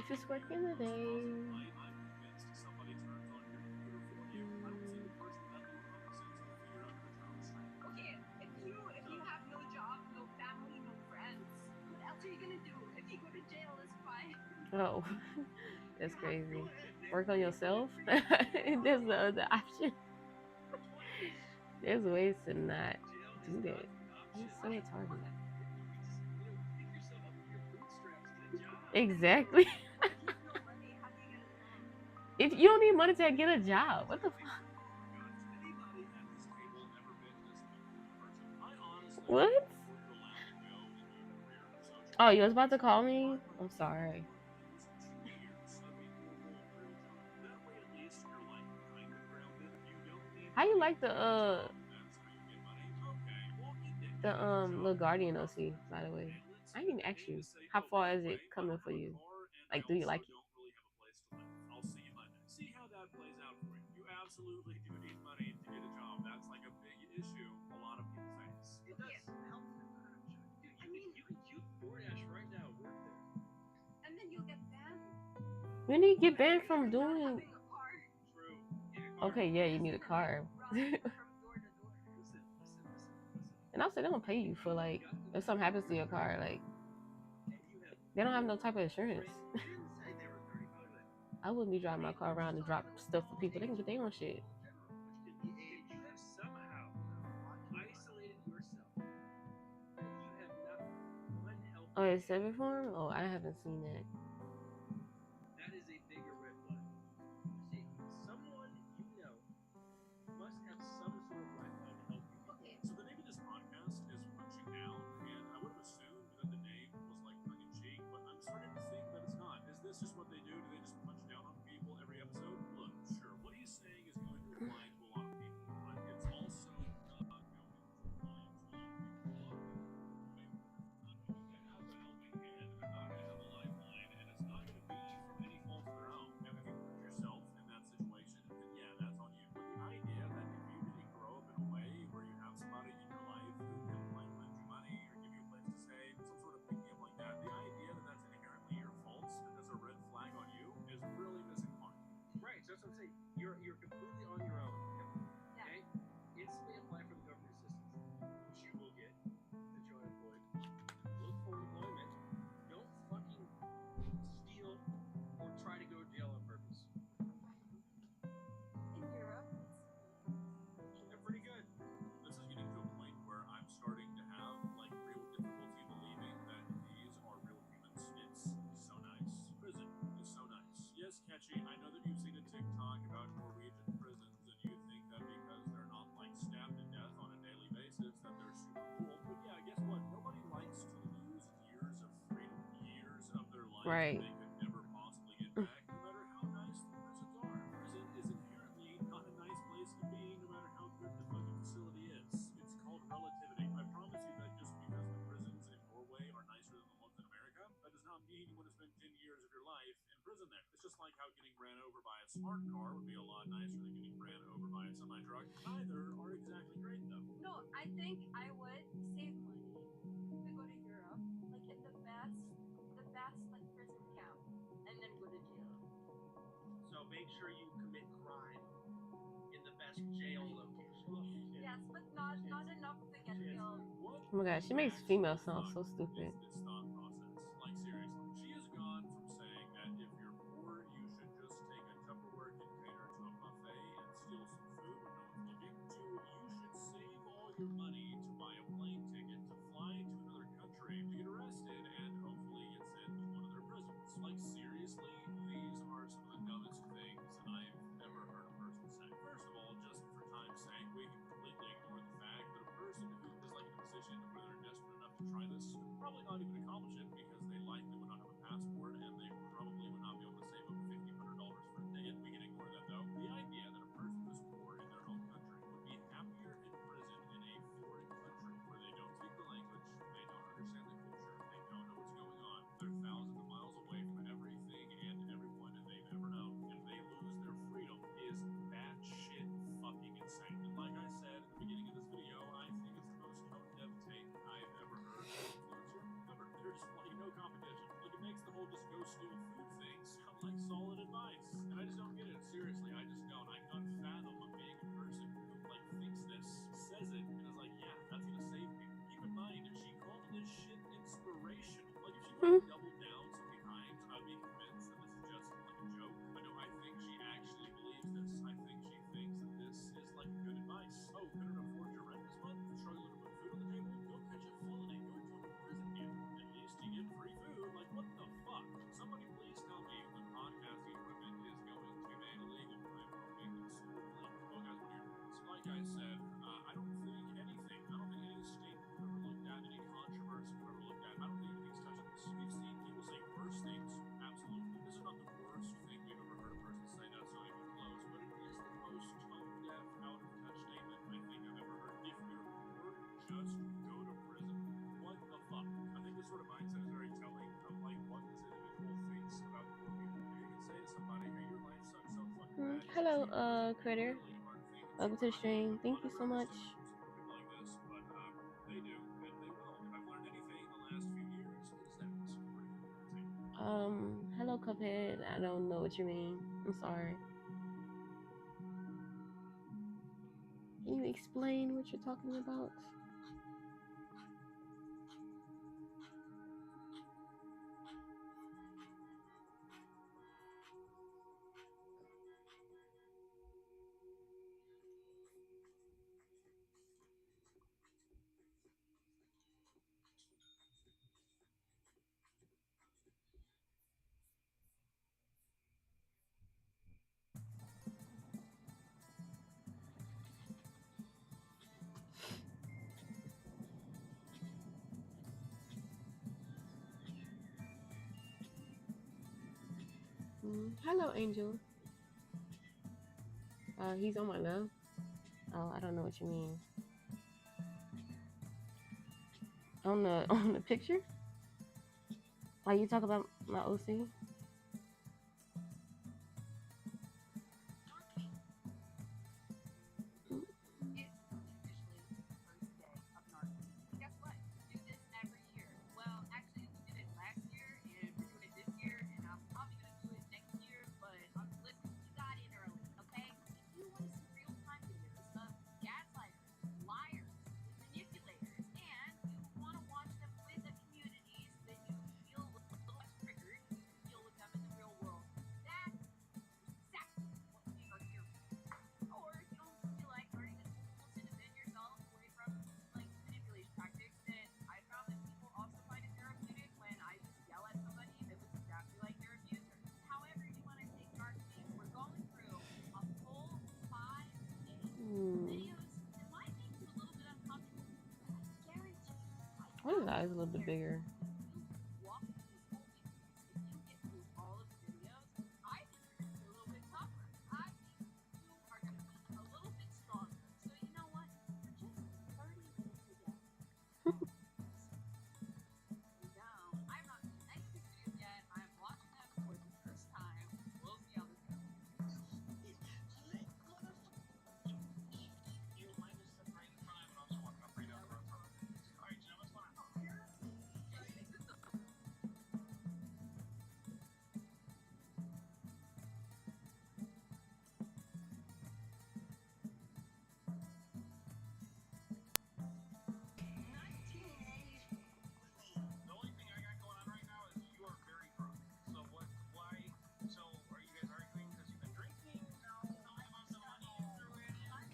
safest work in the day. Okay, if you have no job, no family, no friends, what else are you gonna do? If you go to jail, it's fine. Oh, that's You have crazy. no Work on yourself. pretty much There's the other option. There's ways to not do that. It's so retarded. Exactly. What if you have no money? How do you get a job? If you don't need money to get a job, what the fuck? What? Oh, you was about to call me? I'm sorry. How you like the little Guardian OC, by the way? I didn't even ask you. How far is it coming for you? Like, do you like it? And then you'll get banned When do you get banned from for not doing? having a car. Okay, yeah, you need a car. Run from door to door. And also, they don't pay you for like if something happens to your car, like they don't have no type of insurance. I wouldn't be driving my car around and drop stuff for people. They can get their own shit. Oh, it's seven form? Oh, I haven't seen that. Okay. In Europe, Right. no, I think I would save money if we go to Europe, like in the best like prison camp, and then go to jail. Yes, but not enough to get killed. Oh my god, she makes female sound so stupid. Hmm. Hello, critter. Welcome to the stream. Thank you so much. Hello, Cuphead. I don't know what you mean. I'm sorry. Can you explain what you're talking about? Hello, Angel. He's on my left. Oh, I don't know what you mean. On the on the picture? Why you talk about my OC? Hmm. Why is his eyes a little bit bigger?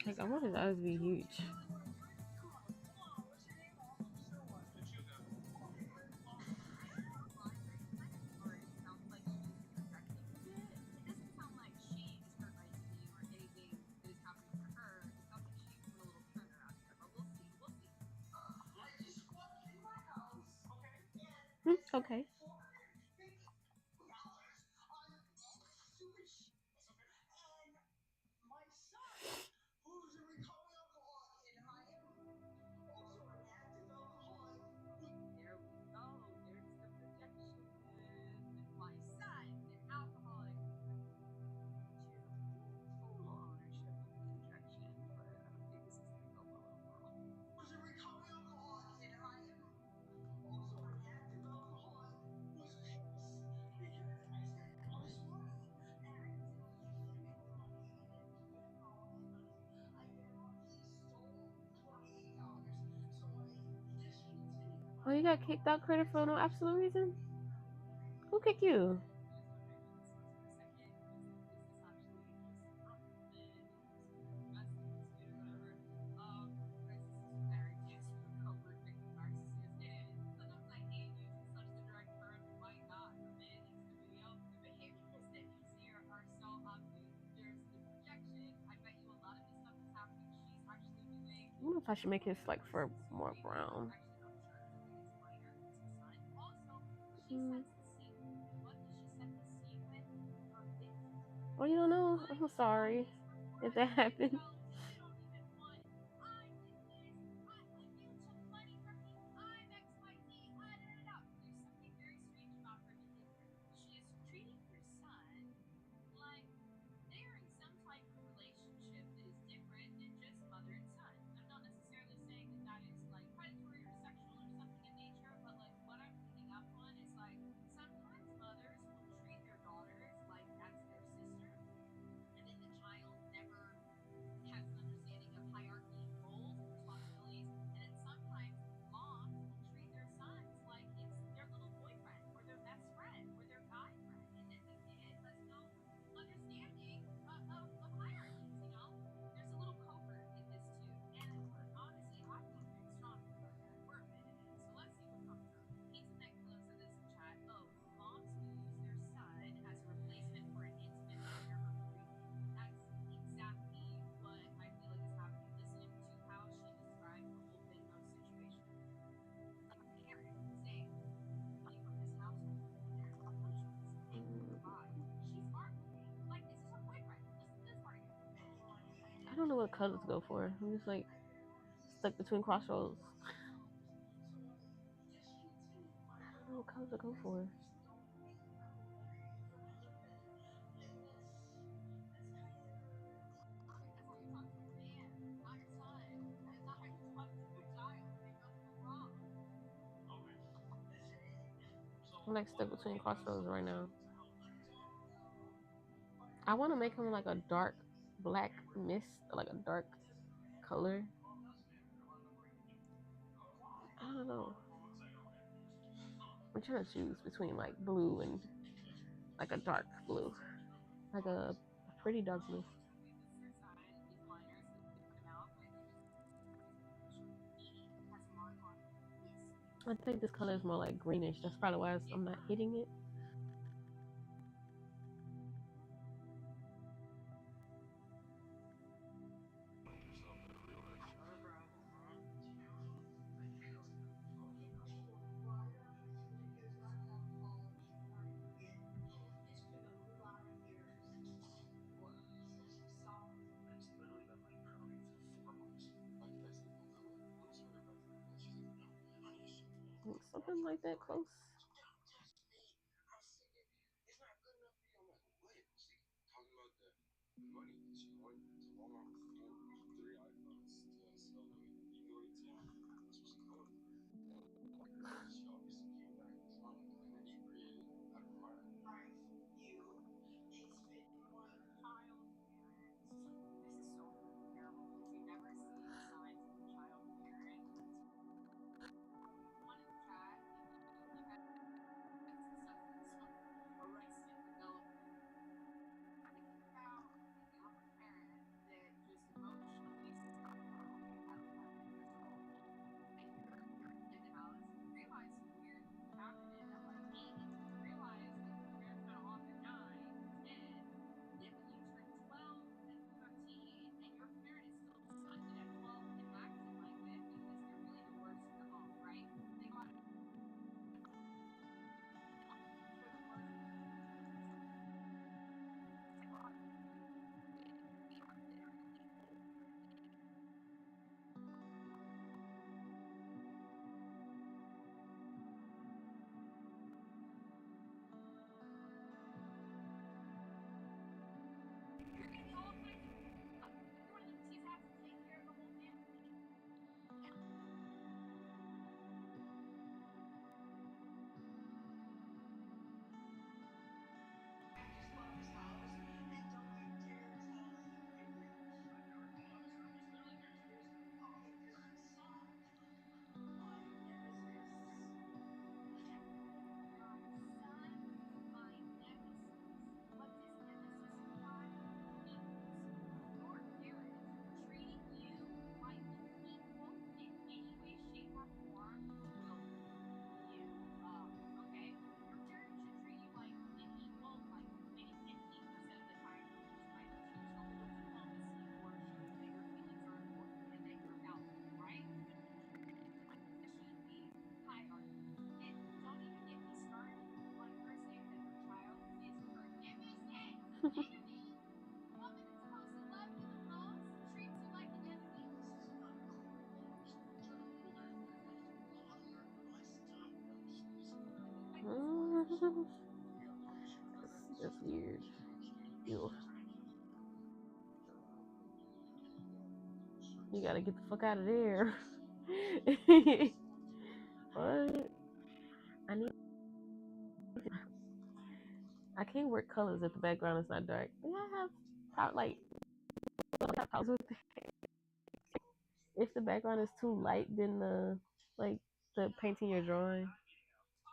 Like, I want his eyes to be huge. Okay. Oh, you got kicked out, critter, for no absolute reason? Who kicked you? I don't know if I should make his like fur more brown. Mm. Oh, you don't know? I'm sorry if that happened. I don't know what color to go for. I'm just like stuck between crossroads. I don't know what color to go for. I'm like stuck between crossroads right now. I want to make him like a dark black mist, like a dark color. I don't know. I'm trying to choose between like blue and like a dark blue, like a pretty dark blue. I think this color is more like greenish. That's probably why I'm not hitting it. Something like that close. That's weird. Ew. You gotta get the fuck out of there. What? I need. I can't work colors if the background is not dark. Do I have like problems with if the background is too light than like the painting you're drawing?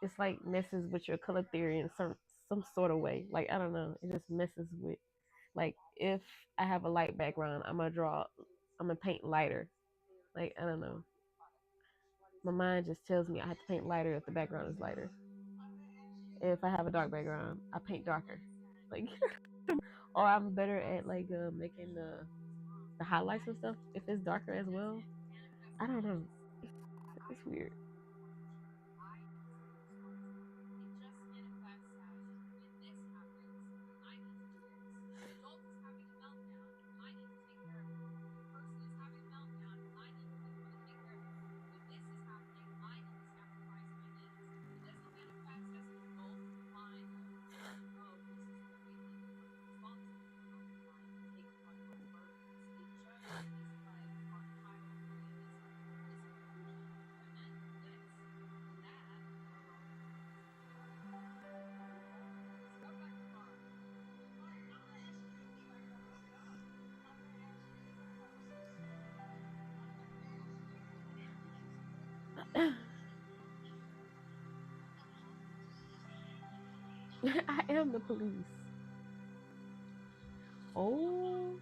It's like messes with your color theory in some sort of way. Like I don't know, it just messes with like if I have a light background, I'm gonna paint lighter. Like I don't know, my mind just tells me I have to paint lighter if the background is lighter. If I have a dark background, I paint darker. Like or I'm better at like making the highlights and stuff if it's darker as well. I don't know. It's weird. I am the police. Oh,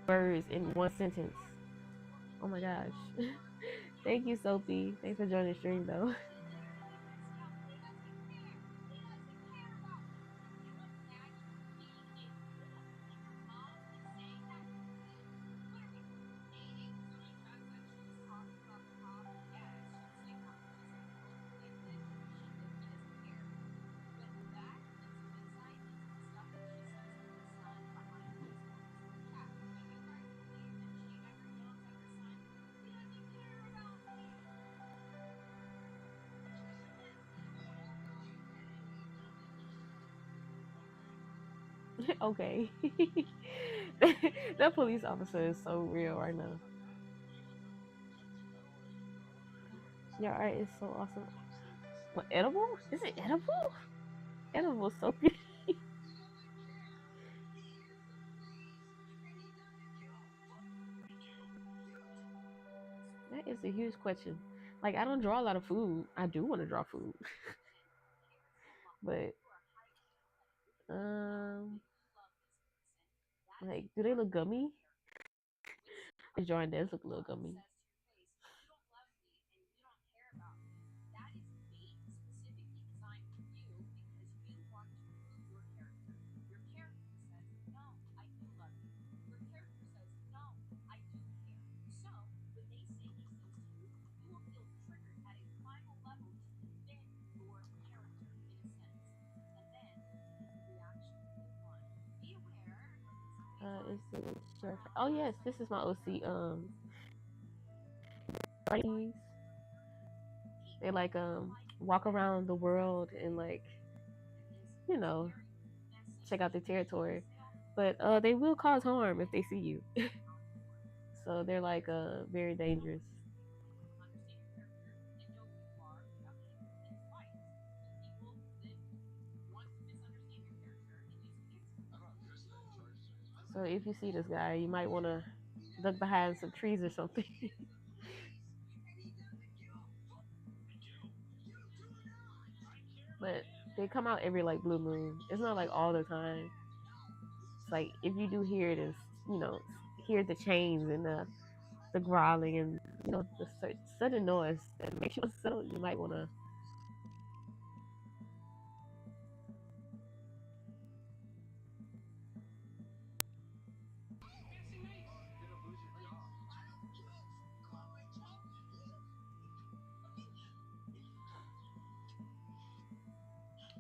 words in one sentence. Oh my gosh. Thank you, Sophie. Thanks for joining the stream though. Okay. That police officer is so real right now. Your art is so awesome. What, edible? Is it edible? Edible, Sophie. That is a huge question. Like I don't draw a lot of food. I do want to draw food, but um, like do they look gummy? His drawing does look a little gummy. Is the sheriff? Oh yes, this is my OC. Buddies. They like walk around the world and like you know check out the territory, but they will cause harm if they see you. So they're like very dangerous. So if you see this guy, you might want to look behind some trees or something. But they come out every like blue moon. It's not like all the time. like if you do hear it, is you know hear the chains and the growling and the sudden noise that makes you unsettled, you might want to.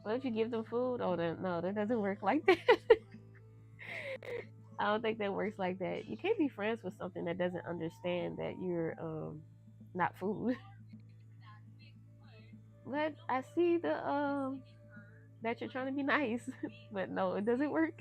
But if you give them food, oh, then no, that doesn't work like that. I don't think that works like that. You can't be friends with something that doesn't understand that you're not food. But I see the that you're trying to be nice, but no, it doesn't work.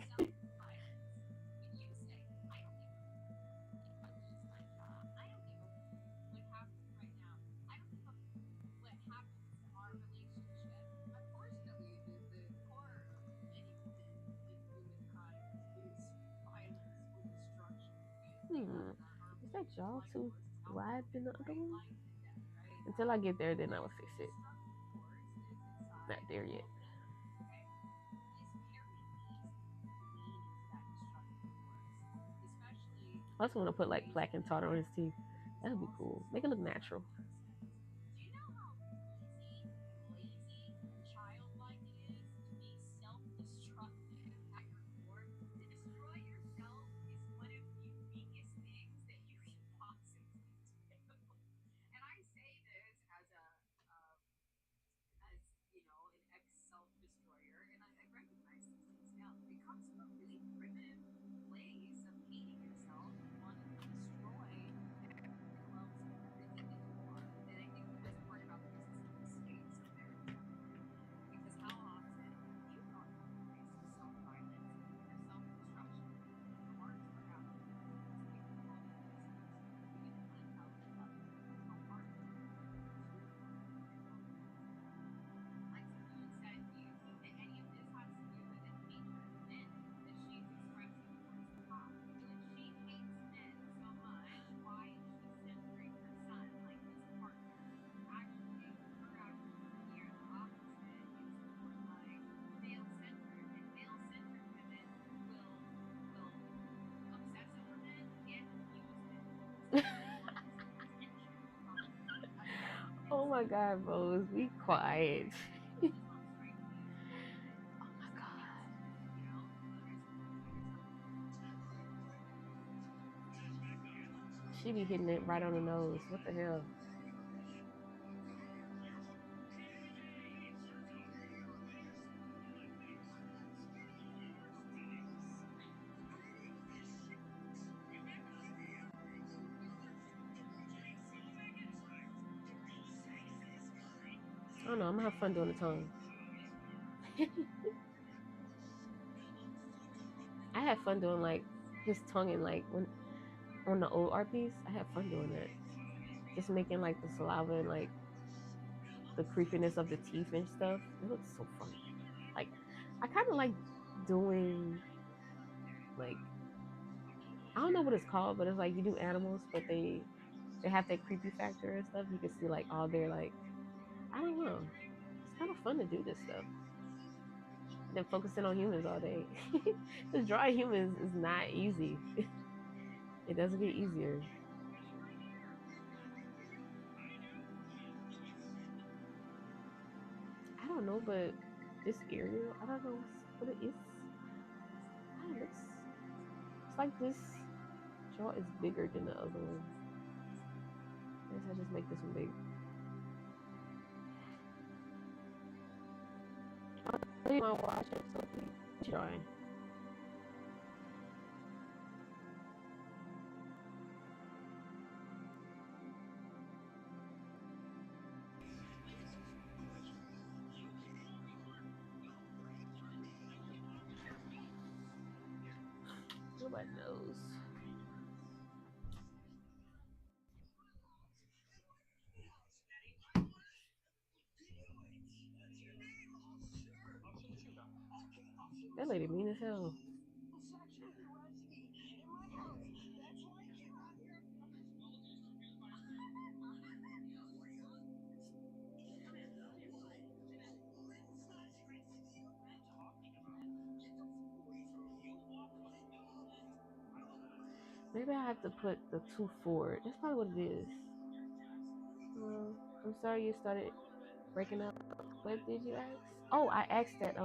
Hmm. Is that jaw too wide than the other one? Until I get there, then I will fix it. Not there yet. I also want to put like plaque and tartar on his teeth. That would be cool. Make it look natural. Oh my god, Rose, be quiet. Oh my god. She be hitting it right on the nose. What the hell? I don't know. I'm gonna have fun doing the tongue. I had fun doing like his tongue and like when on the old art piece. I had fun doing that. Just making like the saliva and like the creepiness of the teeth and stuff. It looks so funny. Like I kind of like doing like I don't know what it's called, but it's like you do animals, but they have that creepy factor and stuff. You can see like all their like I don't know. It's kind of fun to do this stuff than focusing on humans all day. Because drawing humans is not easy. It doesn't get easier. I don't know, but this Ariel, I don't know what it is. It looks, it's like this jaw is bigger than the other one. I guess I just make this one big. I need my watch or something. Drawing. Nobody knows. That lady mean as hell. Maybe I have to put the two forward. That's probably what it is. Uh, I'm sorry you started breaking up. What did you ask? Oh, I asked that.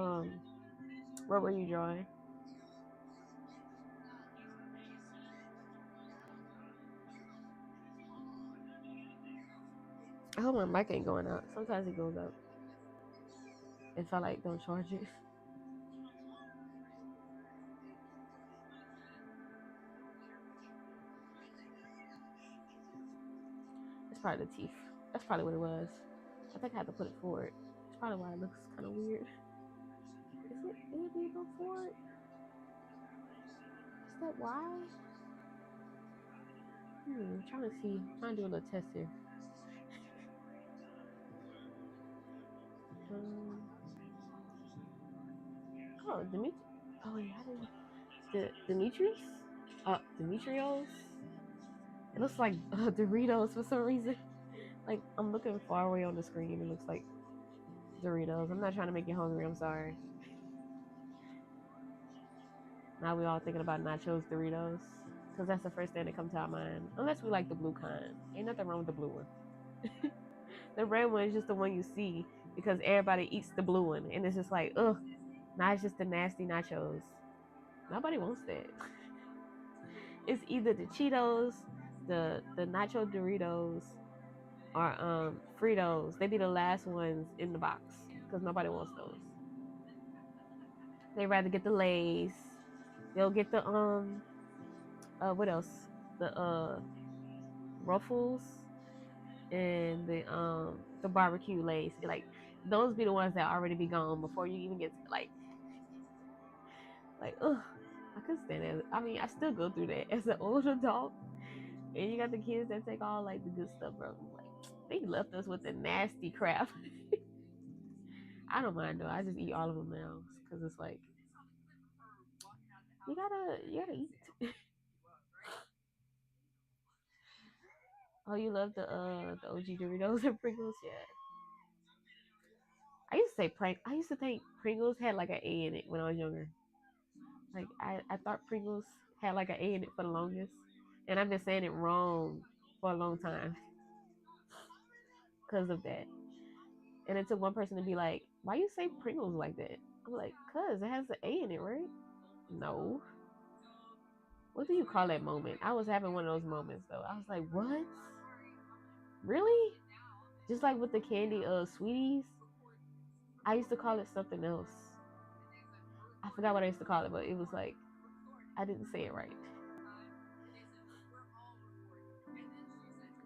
What were you drawing? I hope my mic ain't going out. Sometimes it goes out if I like don't charge it. It's probably the teeth. That's probably what it was. I think I had to put it forward. That's probably why it looks kind of weird. Is it? Did it go forward? Is that why? I'm trying to see. I'm trying to do a little test here. Um, oh, Dimitri. Oh, yeah, I didn't. Demetrius? Demetrios? It looks like Doritos for some reason. Like, I'm looking far away on the screen. It looks like Doritos. I'm not trying to make you hungry. I'm sorry. Now we all thinking about nachos, Doritos. Because that's the first thing that comes to our mind. Unless we like the blue kind. Ain't nothing wrong with the blue one. The red one is just the one you see because everybody eats the blue one. And it's just like, ugh. Now it's just the nasty nachos. Nobody wants that. It's either the Cheetos, the nacho Doritos, or Fritos. They be the last ones in the box because nobody wants those. They rather get the Lay's. They'll get the what else? The Ruffles and the barbecue Lay's. Like those be the ones that already be gone before you even get to, like ugh. I couldn't stand it. I mean, I still go through that as an old adult. And you got the kids that take all like the good stuff, bro. Like they left us with the nasty crap. I don't mind though. I just eat all of them now because it's like you gotta eat. Oh, you love the OG Doritos and Pringles, yeah. I used to think Pringles had like an A in it when I was younger. Like I thought Pringles had like an A in it for the longest, and I've been saying it wrong for a long time because of that. And it took one person to be like, "Why you say Pringles like that?" I'm like, "Cause it has an A in it, right?" No. What do you call that moment? I was having one of those moments though. I was like, "What? Really?" Just like with the candy sweeties, I used to call it something else. I forgot what I used to call it, but it was like I didn't say it right.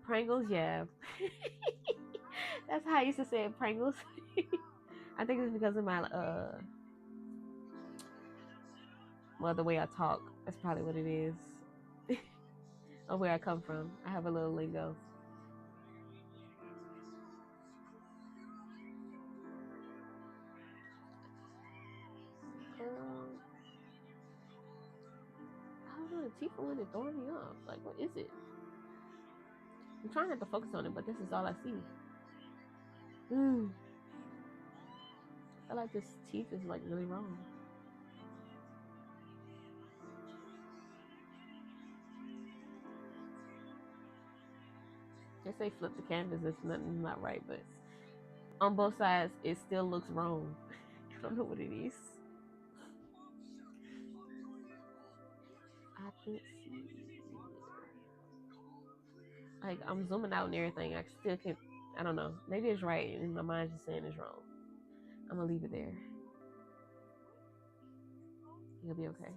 Pringles, yeah. That's how I used to say it, Pringles. I think it's because of my well, the way I talk. That's probably what it is. Or where I come from. I have a little lingo. Um, I don't know. The teeth are really throwing me off. Like, what is it? I'm trying not to focus on it, but this is all I see. Mm. I feel like this teeth is like really wrong. They say flip the canvas. It's nothing not right, but on both sides, it still looks wrong. I don't know what it is. I can see. Like I'm zooming out and everything. I still can. I don't know. Maybe it's right, and my mind's just saying it's wrong. I'm gonna leave it there. You'll be okay.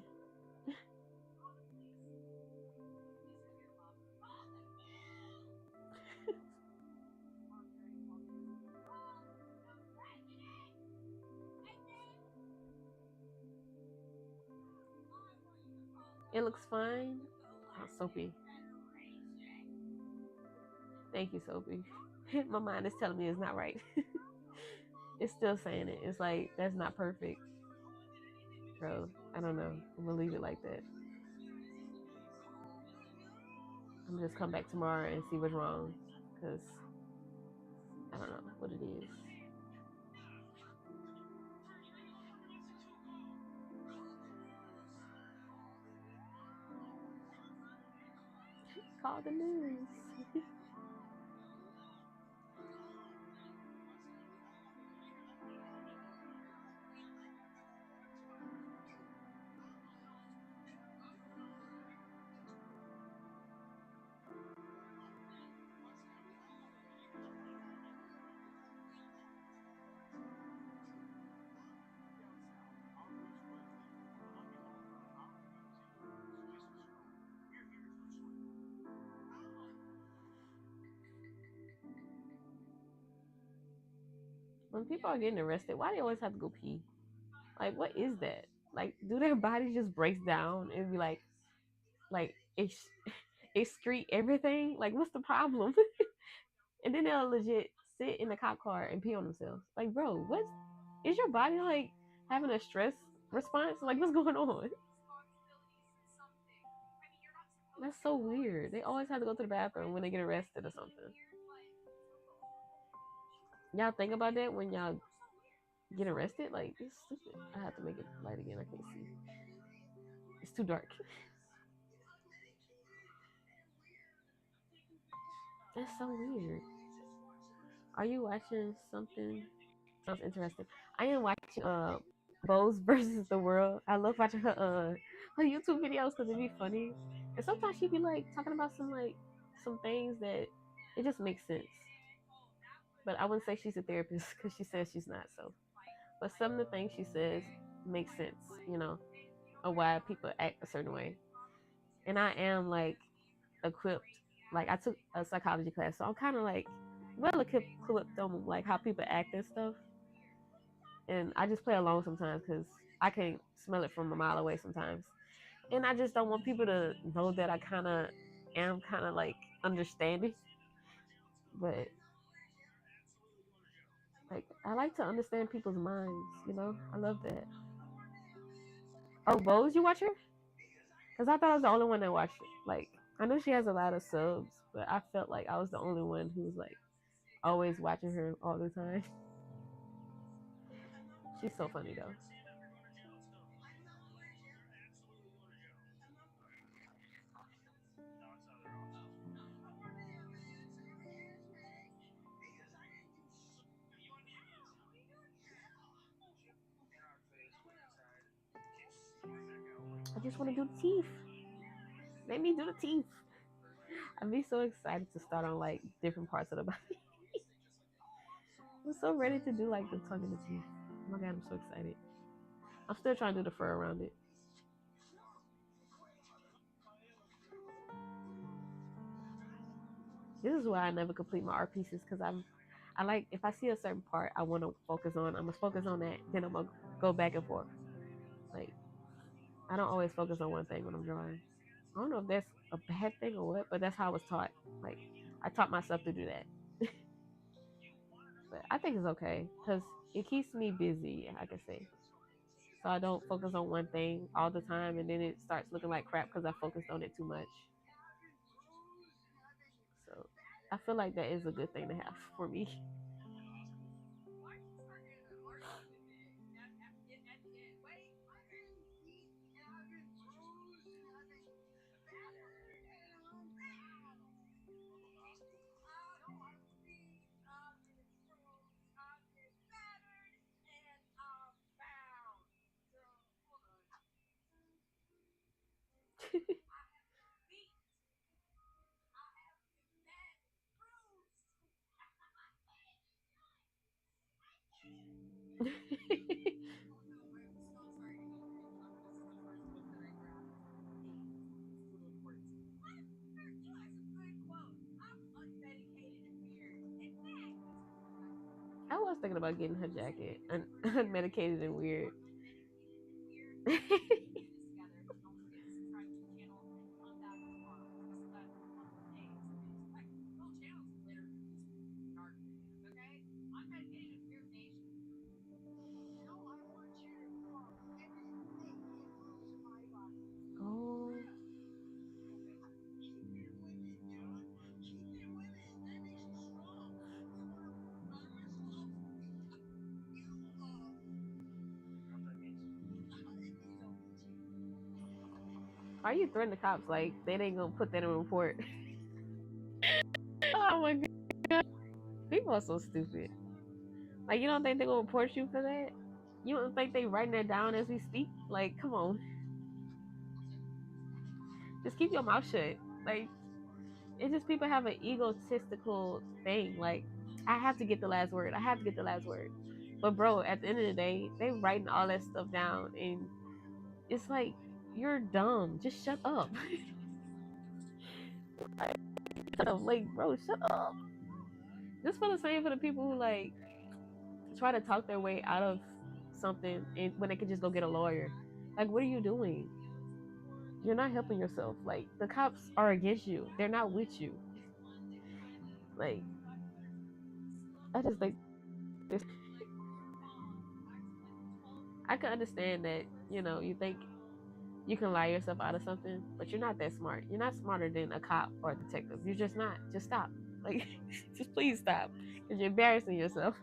It looks fine. Oh, Soapy. Thank you, Soapy. My mind is telling me it's not right. It's still saying it. It's like that's not perfect, bro. I don't know. I'm gonna leave it like that. I'm gonna just come back tomorrow and see what's wrong, cause I don't know what it is. Call the news. When people are getting arrested, why they always have to go pee? Like, what is that? Like, do their body just breaks down and be like excrete everything? Like, what's the problem? And then they'll legit sit in the cop car and pee on themselves. Like, bro, what's is your body like having a stress response? Like, what's going on? That's so weird. They always have to go to the bathroom when they get arrested or something. Y'all think about that when y'all get arrested? Like, it's stupid. I have to make it light again. I can't see. It's too dark. That's so weird. Are you watching something? Sounds interesting. I am watching Bose versus the World. I love watching her YouTube videos because it be funny. And sometimes she be like talking about some things that it just makes sense. But I wouldn't say she's a therapist because she says she's not. So, but some of the things she says make sense. You know, of why people act a certain way. And I am like equipped. Like I took a psychology class, so I'm kind of like well equipped on like how people act and stuff. And I just play along sometimes because I can smell it from a mile away sometimes. And I just don't want people to know that I kind of am kind of like understanding, but like I like to understand people's minds. You know, I love that. Oh, Bose, you watch her? Because I thought I was the only one that watched it. Like I know she has a lot of subs, but I felt like I was the only one who was like always watching her all the time. She's so funny though. I just want to do the teeth. Let me do the teeth. I'd be so excited to start on like different parts of the body. I'm so ready to do like the tongue and the teeth. Oh my god, I'm so excited. I'm still trying to do the fur around it. This is why I never complete my art pieces because I like if I see a certain part I want to focus on, I'm gonna focus on that. Then I'm gonna go back and forth. Like I don't always focus on one thing when I'm drawing. I don't know if that's a bad thing or what, but that's how I was taught. Like I taught myself to do that. But I think it's okay because it keeps me busy. I can say so I don't focus on one thing all the time, and then it starts looking like crap because I focused on it too much. So I feel like that is a good thing to have for me. I was thinking about getting her jacket unmedicated and weird. Oh, why you threatening the cops? Like they ain't gonna put that in a report. People are so stupid. Like, you don't think they're gonna report you for that? You don't think they writing that down as we speak? Like, come on, just keep your mouth shut. Like, it's just people have an egotistical thing. Like, I have to get the last word. I have to get the last word. But bro, at the end of the day, they writing all that stuff down, and it's like you're dumb. Just shut up. Shut up, like, bro, shut up. Just for the same for the people who like try to talk their way out of something, and when they could just go get a lawyer. Like, what are you doing? You're not helping yourself. Like, the cops are against you. They're not with you. Like, I just think this. I can understand that, you think you can lie yourself out of something, but you're not that smart. You're not smarter than a cop or a detective. You're just not. Just stop. Like, just please stop. Because you're embarrassing yourself.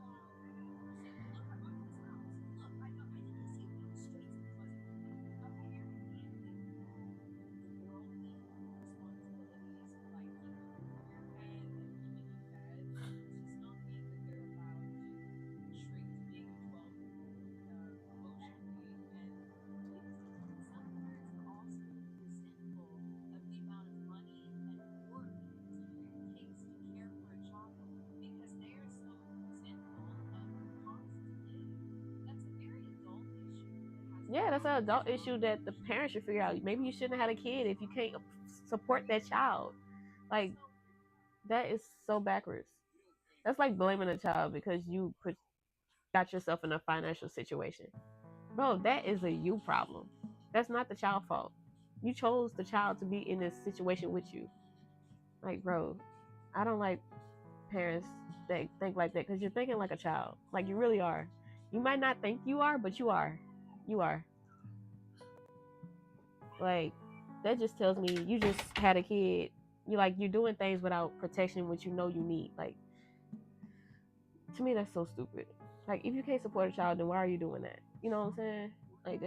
Yeah, that's an adult issue that the parents should figure out. Maybe you shouldn't have had a kid if you can't support that child. Like, that is so backwards. That's like blaming a child because you got yourself in a financial situation. Bro, that is a you problem. That's not the child fault. You chose the child to be in this situation with you. Like, bro, I don't like parents that think like that because you're thinking like a child. Like, you really are. You might not think you are, but you are. You are. Like, that just tells me you just had a kid. You're doing things without protection, which you know you need. Like, to me, that's so stupid. Like, if you can't support a child, then why are you doing that? You know what I'm saying? Like,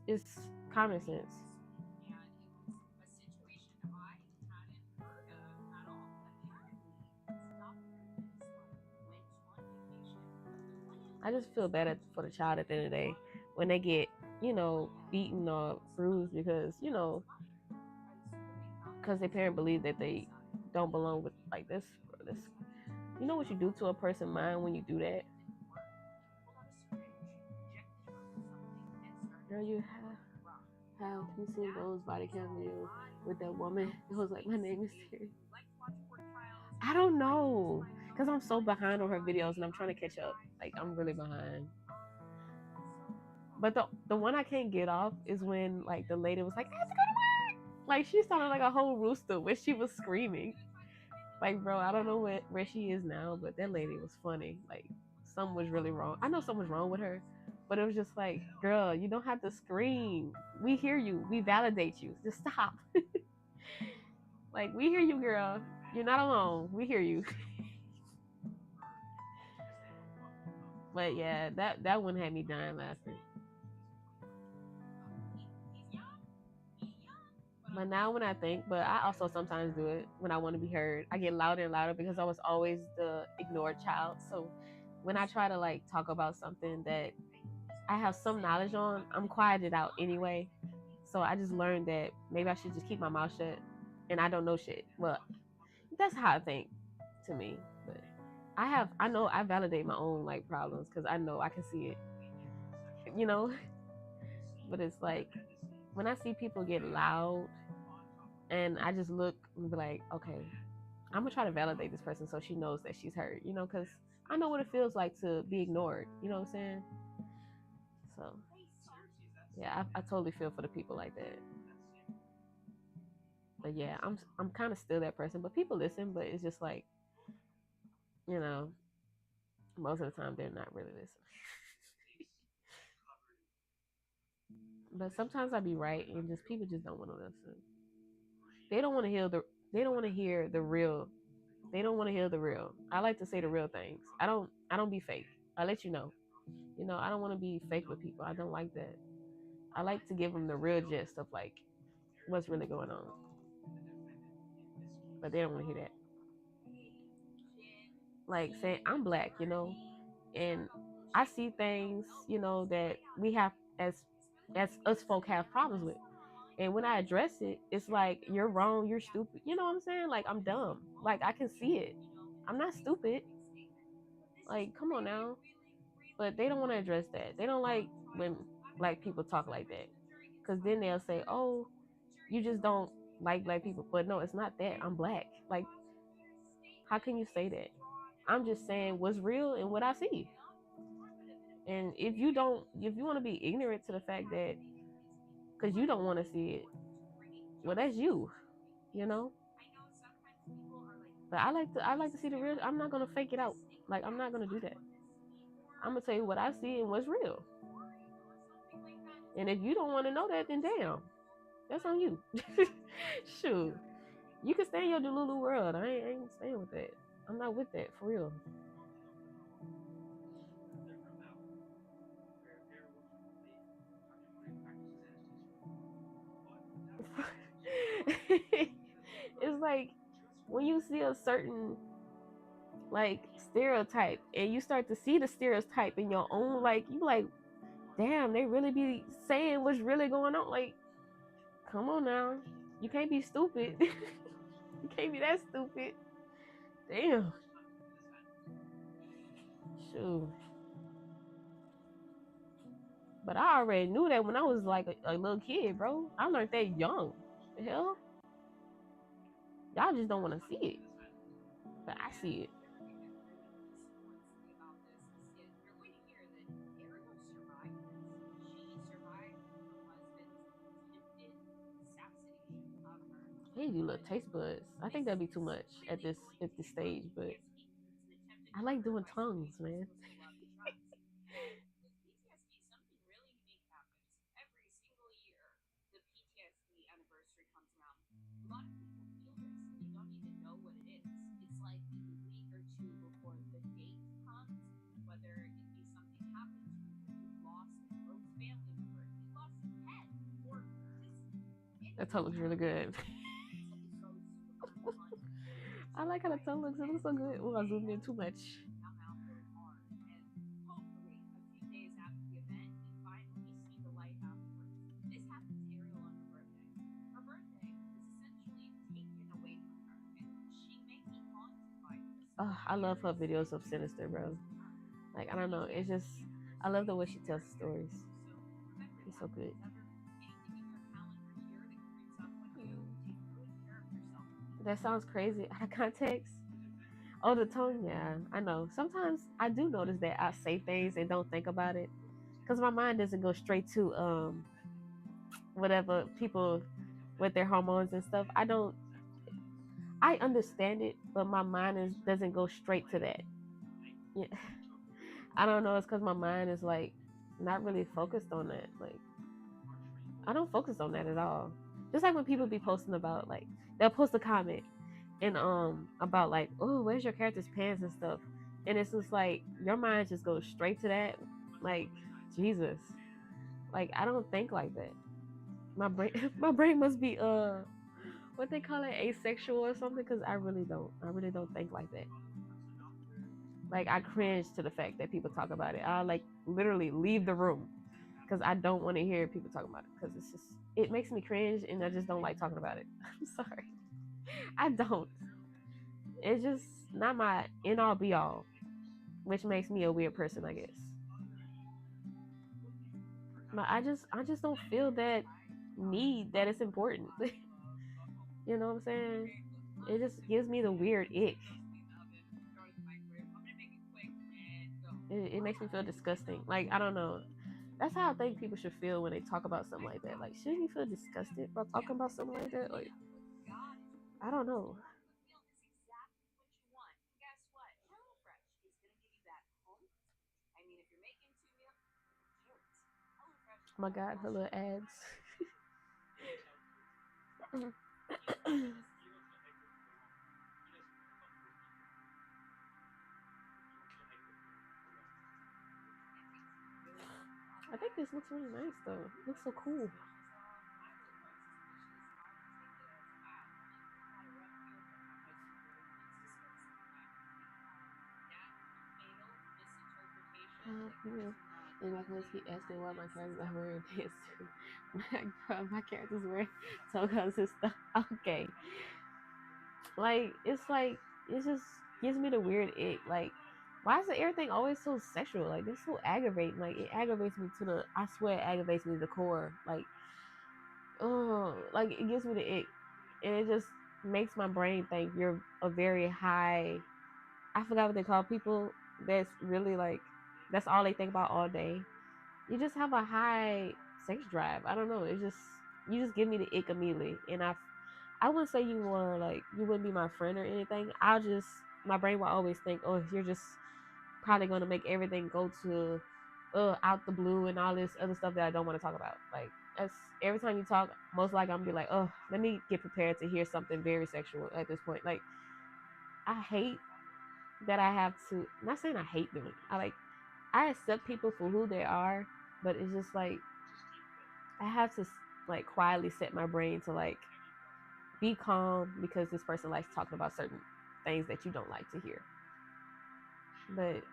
it's common sense. I just feel bad for the child at the end of the day when they get, beaten or bruised because, because their parent believe that they don't belong with, like, this. This, you know what you do to a person's mind when you do that? Girl, have you seen those body cam videos with that woman? It was like, my name is Terry. I don't know, because I'm so behind on her videos and I'm trying to catch up. Like, I'm really behind. But the one I can't get off is when, like, the lady was like, I have to go to work. Like, she sounded like a whole rooster when she was screaming. Like, bro, I don't know where she is now, but that lady was funny. Like, something was really wrong. I know something was wrong with her, but it was just like, girl, you don't have to scream. We hear you. We validate you. Just stop. Like, we hear you, girl. You're not alone. We hear you. But yeah, that one had me dying laughing. But now when I think, but I also sometimes do it when I want to be heard. I get louder and louder because I was always the ignored child. So when I try to like talk about something that I have some knowledge on, I'm quieted out anyway. So I just learned that maybe I should just keep my mouth shut and I don't know shit. Well, that's how I think to me. But I know I validate my own like problems because I know I can see it, you know. But it's like when I see people get loud and I just look and be like, okay, I'm gonna try to validate this person so she knows that she's heard, because I know what it feels like to be ignored. You know what I'm saying? So yeah, I totally feel for the people like that. But yeah, I'm kind of still that person. But people listen, but it's just like, you know, most of the time they're not really listening. But sometimes I be right, and just people just don't want to listen. They don't want to hear the. They don't want to hear the real. They don't want to hear the real. I like to say the real things. I don't be fake. I let you know. I don't want to be fake with people. I don't like that. I like to give them the real gist of like what's really going on. But they don't want to hear that. like saying I'm black, and I see things, that we have as us folk have problems with. And when I address it, it's like you're wrong, you're stupid. You know what I'm saying? Like I'm dumb. Like I can see it. I'm not stupid. Like come on now. But they don't want to address that. They don't like when black people talk like that. Cause then they'll say, "Oh, you just don't like black people." But no, it's not that. I'm black. Like how can you say that? I'm just saying what's real and what I see. And if you want to be ignorant to the fact that because you don't want to see it, well, that's you, you know. But I like to see the real. I'm not gonna fake it out. Like I'm not gonna do that. I'm gonna tell you what I see and what's real. And if you don't want to know that, then damn, that's on you. Shoot, you can stay in your Delulu world. I ain't staying with that. I'm not with that for real. It's like when you see a certain like stereotype and you start to see the stereotype in your own, like you like, damn, they really be saying what's really going on. Like, come on now, you can't be stupid. You can't be that stupid. Damn. Shoot. But I already knew that when I was like a little kid, bro. I learned that young. The hell, y'all just don't want to see it, but I see it. Hey, you little taste buds. I think that'd be too much at this stage, but I like doing tongues, man. That tongue looks really good. I like how the tongue looks. It looks so good. Oh, I zoomed in too much. Oh, I love her videos of Sinister, bro. Like I don't know. It's just I love the way she tells stories. It's so good. That sounds crazy out of context. Oh, the tongue. Yeah, I know. Sometimes I do notice that I say things and don't think about it because my mind doesn't go straight to whatever people with their hormones and stuff. I don't. I understand it, but my mind doesn't go straight to that. Yeah, I don't know. It's because my mind is like not really focused on that. Like I don't focus on that at all. Just like when people be posting about like they'll post a comment and about like, oh, where's your character's pants and stuff, and it's just like your mind just goes straight to that. Like Jesus, like I don't think like that. My brain, my brain must be what they call it, asexual or something. Because I really don't think like that. Like I cringe to the fact that people talk about it. I like literally leave the room because I don't want to hear people talk about it because it makes me cringe and I just don't like talking about it. I'm sorry, I don't. It's just not my end all be all, which makes me a weird person, I guess. But I just don't feel that need that it's important. You know what I'm saying? It just gives me the weird ick. It makes me feel disgusting. Like I don't know. That's how I think people should feel when they talk about something like that. Like, shouldn't you feel disgusted about talking about something like that? Like, I don't know. Oh my God, her little ads. I think this looks really nice though. It looks so cool. Yeah. And my friends keep asking why my characters are wearing pants too. My characters wear togas and stuff. Okay. Like it just gives me the weird ick. Like, why is everything always so sexual? Like, it's so aggravating. Like, it aggravates me to the. I swear, it aggravates me to the core. Like, oh, like it gives me the ick, and it just makes my brain think you're a very high. I forgot what they call people that's really like. That's all they think about all day. You just have a high sex drive. I don't know. It's just you just give me the ick immediately, and I wouldn't say you were like you wouldn't be my friend or anything. I'll just my brain will always think, oh, you're just probably gonna make everything go to out the blue and all this other stuff that I don't want to talk about. Like that's every time you talk, most likely I'm gonna be like, oh, let me get prepared to hear something very sexual at this point. Like I hate that I have to. Not saying I hate them. I accept people for who they are, but it's just like I have to like quietly set my brain to like be calm because this person likes talking about certain things that you don't like to hear. But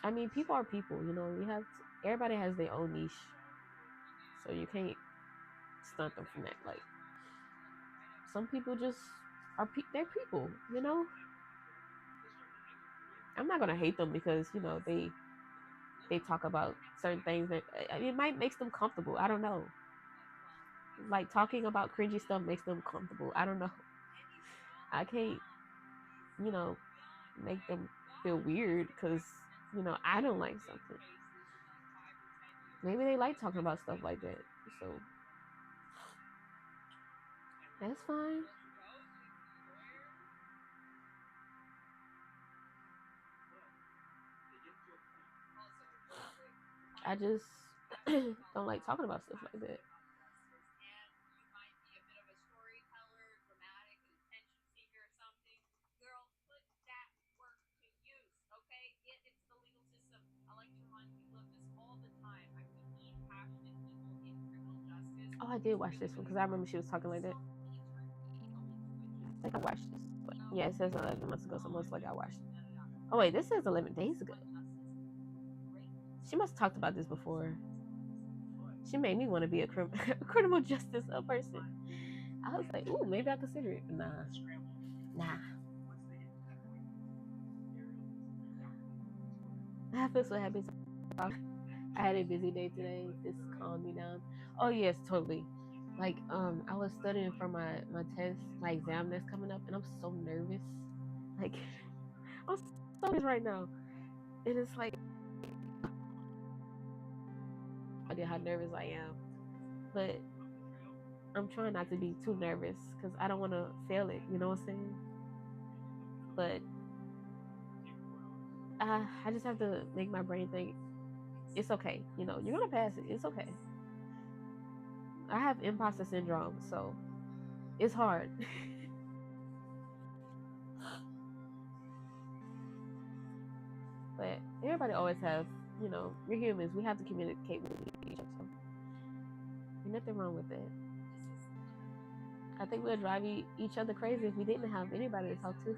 I mean, people are people, you know. Everybody has their own niche, so you can't stunt them from that. Like some people just they're people, you know. I'm not gonna hate them because they talk about certain things that it might makes them comfortable. I don't know. Like talking about cringy stuff makes them comfortable. I don't know. I can't, you know, make them feel weird because I don't like something. Maybe they like talking about stuff like that. So that's fine. I just don't like talking about stuff like that. Oh, I did watch this one because I remember she was talking like that. I think I watched this. But yeah, it says 11 months ago, so most like I watched it. Oh, wait, this says 11 days ago. She must have talked about this before. She made me want to be a criminal justice person. I was like, ooh, maybe I consider it. But nah. Nah. I feel so happy. I had a busy day today. This calmed me down. Oh yes, totally. Like I was studying for my test, my exam that's coming up, and I'm so nervous. Like I'm so nervous right now, and it's like I did how nervous I am, but I'm trying not to be too nervous because I don't want to fail it. You know what I'm saying? But I just have to make my brain think it's okay. You're gonna pass it. It's okay. I have imposter syndrome, so it's hard. But everybody always have, we're humans. We have to communicate with each other. So there's nothing wrong with that. I think we'd drive each other crazy if we didn't have anybody to talk to.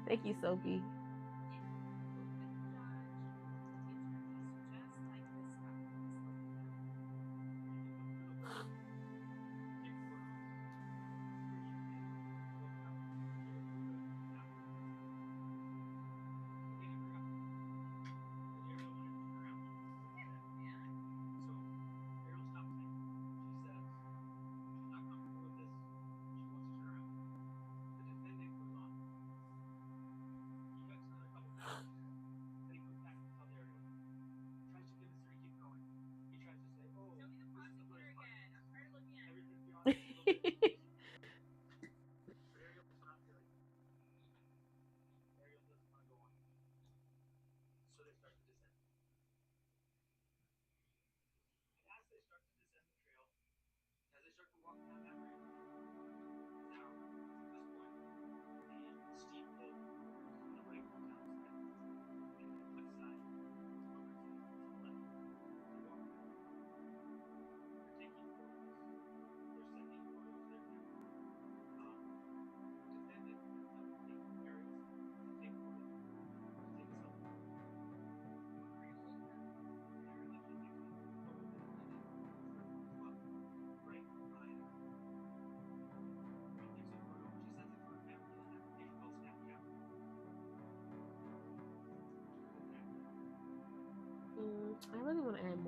Thank you, Sophie.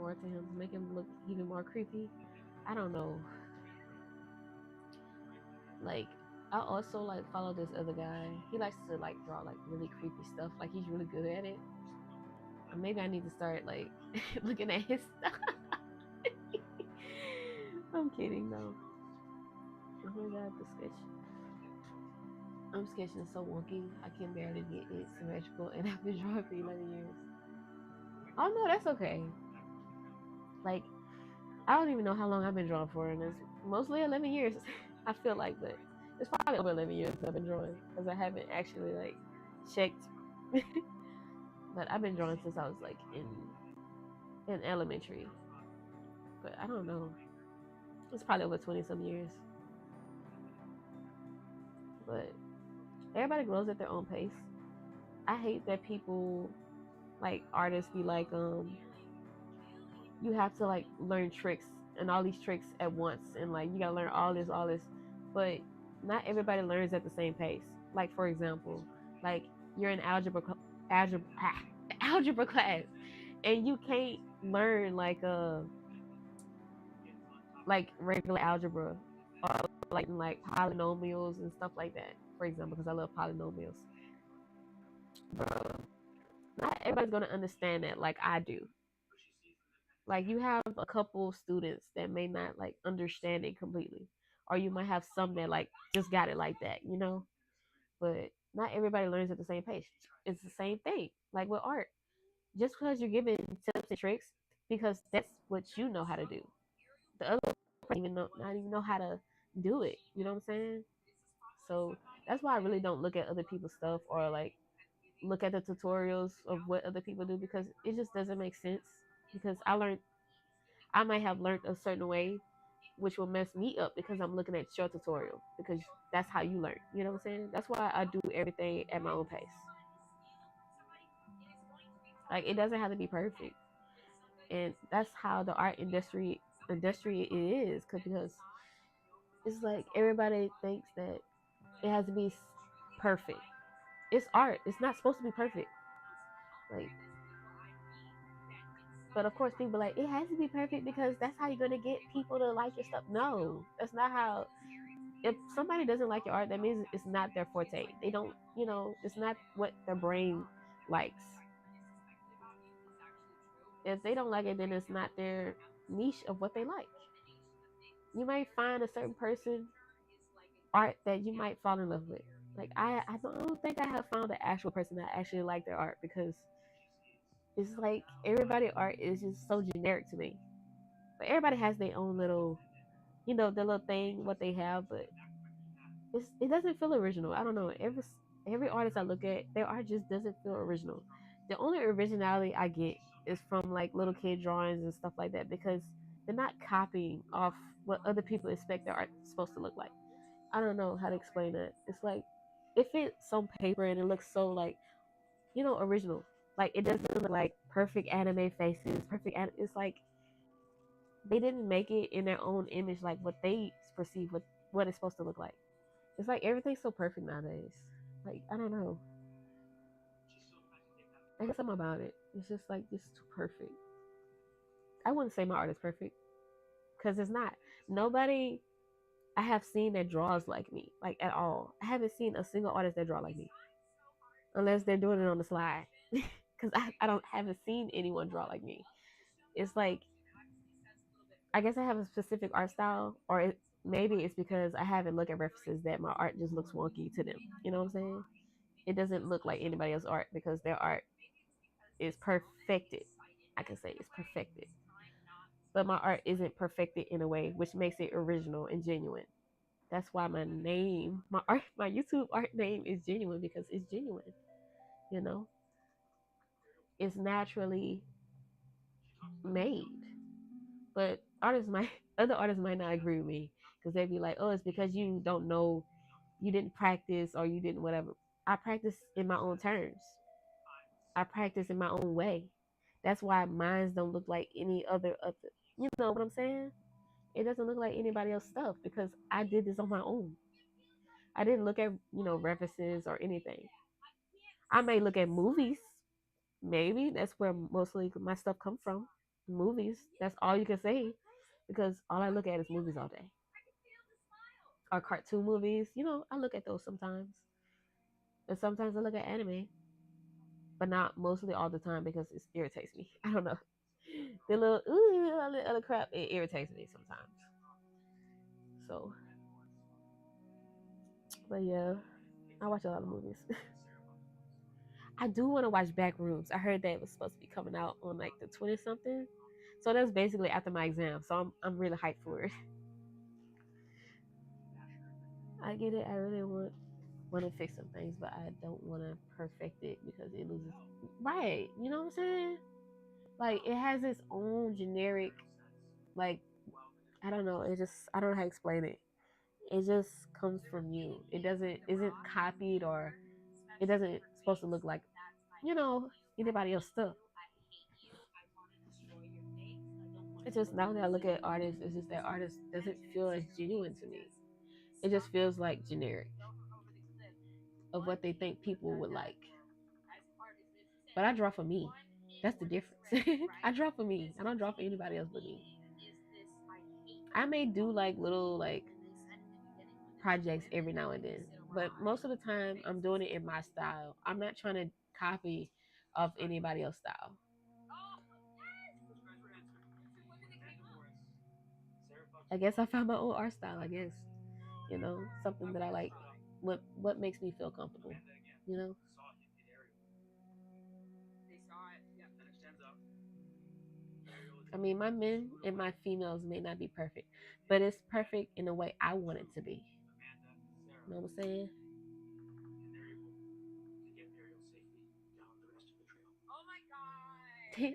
more to him to make him look even more creepy. I don't know. Like I also like follow this other guy. He likes to like draw like really creepy stuff. Like he's really good at it. Maybe I need to start like looking at his stuff. I'm kidding though. Oh my god, the sketch. I'm sketching so wonky. I can barely get it symmetrical, and I've been drawing for 11 years. Oh no, that's okay. Like I don't even know how long I've been drawing for, and it's mostly 11 years. I feel like, but it's probably over 11 years I've been drawing because I haven't actually like checked. But I've been drawing since I was like in elementary. But I don't know. It's probably over 20 some years. But everybody grows at their own pace. I hate that people like artists be like, you have to like learn tricks and all these tricks at once, and like you gotta learn all this, but not everybody learns at the same pace. Like for example, like you're in algebra algebra class, and you can't learn like regular algebra or like polynomials and stuff like that. For example, because I love polynomials, bro. Not everybody's gonna understand that like I do. Like you have a couple students that may not like understand it completely, or you might have some that like just got it like that, you know. But not everybody learns at the same pace. It's the same thing like with art. Just because you're given tips and tricks, because that's what you know how to do. The other person even know not even know how to do it. You know what I'm saying? So that's why I really don't look at other people's stuff or like look at the tutorials of what other people do, because it just doesn't make sense. Because I might have learned a certain way, which will mess me up because I'm looking at your tutorial, because that's how you learn. You know what I'm saying? That's why I do everything at my own pace. Like it doesn't have to be perfect, and that's how the art industry is, because it's like everybody thinks that it has to be perfect. It's art. It's not supposed to be perfect. Like, but of course, people are like it has to be perfect because that's how you're gonna get people to like your stuff. No, that's not how. If somebody doesn't like your art, that means it's not their forte. They don't, it's not what their brain likes. If they don't like it, then it's not their niche of what they like. You might find a certain person art that you might fall in love with. Like I don't think I have found the actual person that actually like their art, because it's like everybody art is just so generic to me. But everybody has their own little, the little thing what they have, but it doesn't feel original. I don't know. Every artist I look at, their art just doesn't feel original. The only originality I get is from like little kid drawings and stuff like that, because they're not copying off what other people expect their art supposed to look like. I don't know how to explain that. It's like if it's on paper and it looks so like original, like it doesn't look like perfect anime faces, it's like they didn't make it in their own image, like what they perceive what it's supposed to look like. It's like everything's so perfect nowadays. Like I don't know. I guess I'm about it. It's just like it's too perfect. I wouldn't say my art is perfect because it's not. Nobody I have seen that draws like me, like at all. I haven't seen a single artist that draw like me, unless they're doing it on the slide. Because I don't haven't seen anyone draw like me. It's like I guess I have a specific art style, or maybe it's because I haven't looked at references that my art just looks wonky to them. You know what I'm saying? It doesn't look like anybody else's art because their art is perfected. I can say it's perfected. But my art isn't perfected in a way which makes it original and genuine. That's why my YouTube art name is genuine, because it's genuine. You know, it's naturally made. But other artists might not agree with me, because they'd be like, "Oh, it's because you don't know, you didn't practice, or you didn't whatever." I practice in my own terms. I practice in my own way. That's why mines don't look like any other. You know what I'm saying? It doesn't look like anybody else's stuff because I did this on my own. I didn't look at references or anything. I may look at movies. Maybe that's where mostly my stuff come from. Movies. That's all you can say because all I look at is movies all day. Or cartoon movies. I look at those sometimes. And sometimes I look at anime, but not mostly all the time because it irritates me. I don't know. The little all the other crap, it irritates me sometimes. So, but yeah, I watch a lot of movies. I do want to watch Backrooms. I heard that it was supposed to be coming out on like the 20 something. So that's basically after my exam. So I'm really hyped for it. I get it. I really want to fix some things, but I don't want to perfect it because it loses. Right. You know what I'm saying? Like it has its own generic, like I don't know. I don't know how to explain it. It just comes from you. It doesn't isn't copied or it doesn't supposed to look like you know anybody else stuff. It's just now that I look at artists, it's just that artist doesn't feel as genuine to me. It just feels like generic of what they think people would like. But I draw for me. That's the difference. I draw for me. I don't draw for anybody else but me. I may do like little like projects every now and then, but most of the time I'm doing it in my style. I'm not trying to copy of anybody else's style. I guess I found my own art style. I guess something that I like. What makes me feel comfortable. You know. I mean, my men and my females may not be perfect, but it's perfect in the way I want it to be. You know what I'm saying?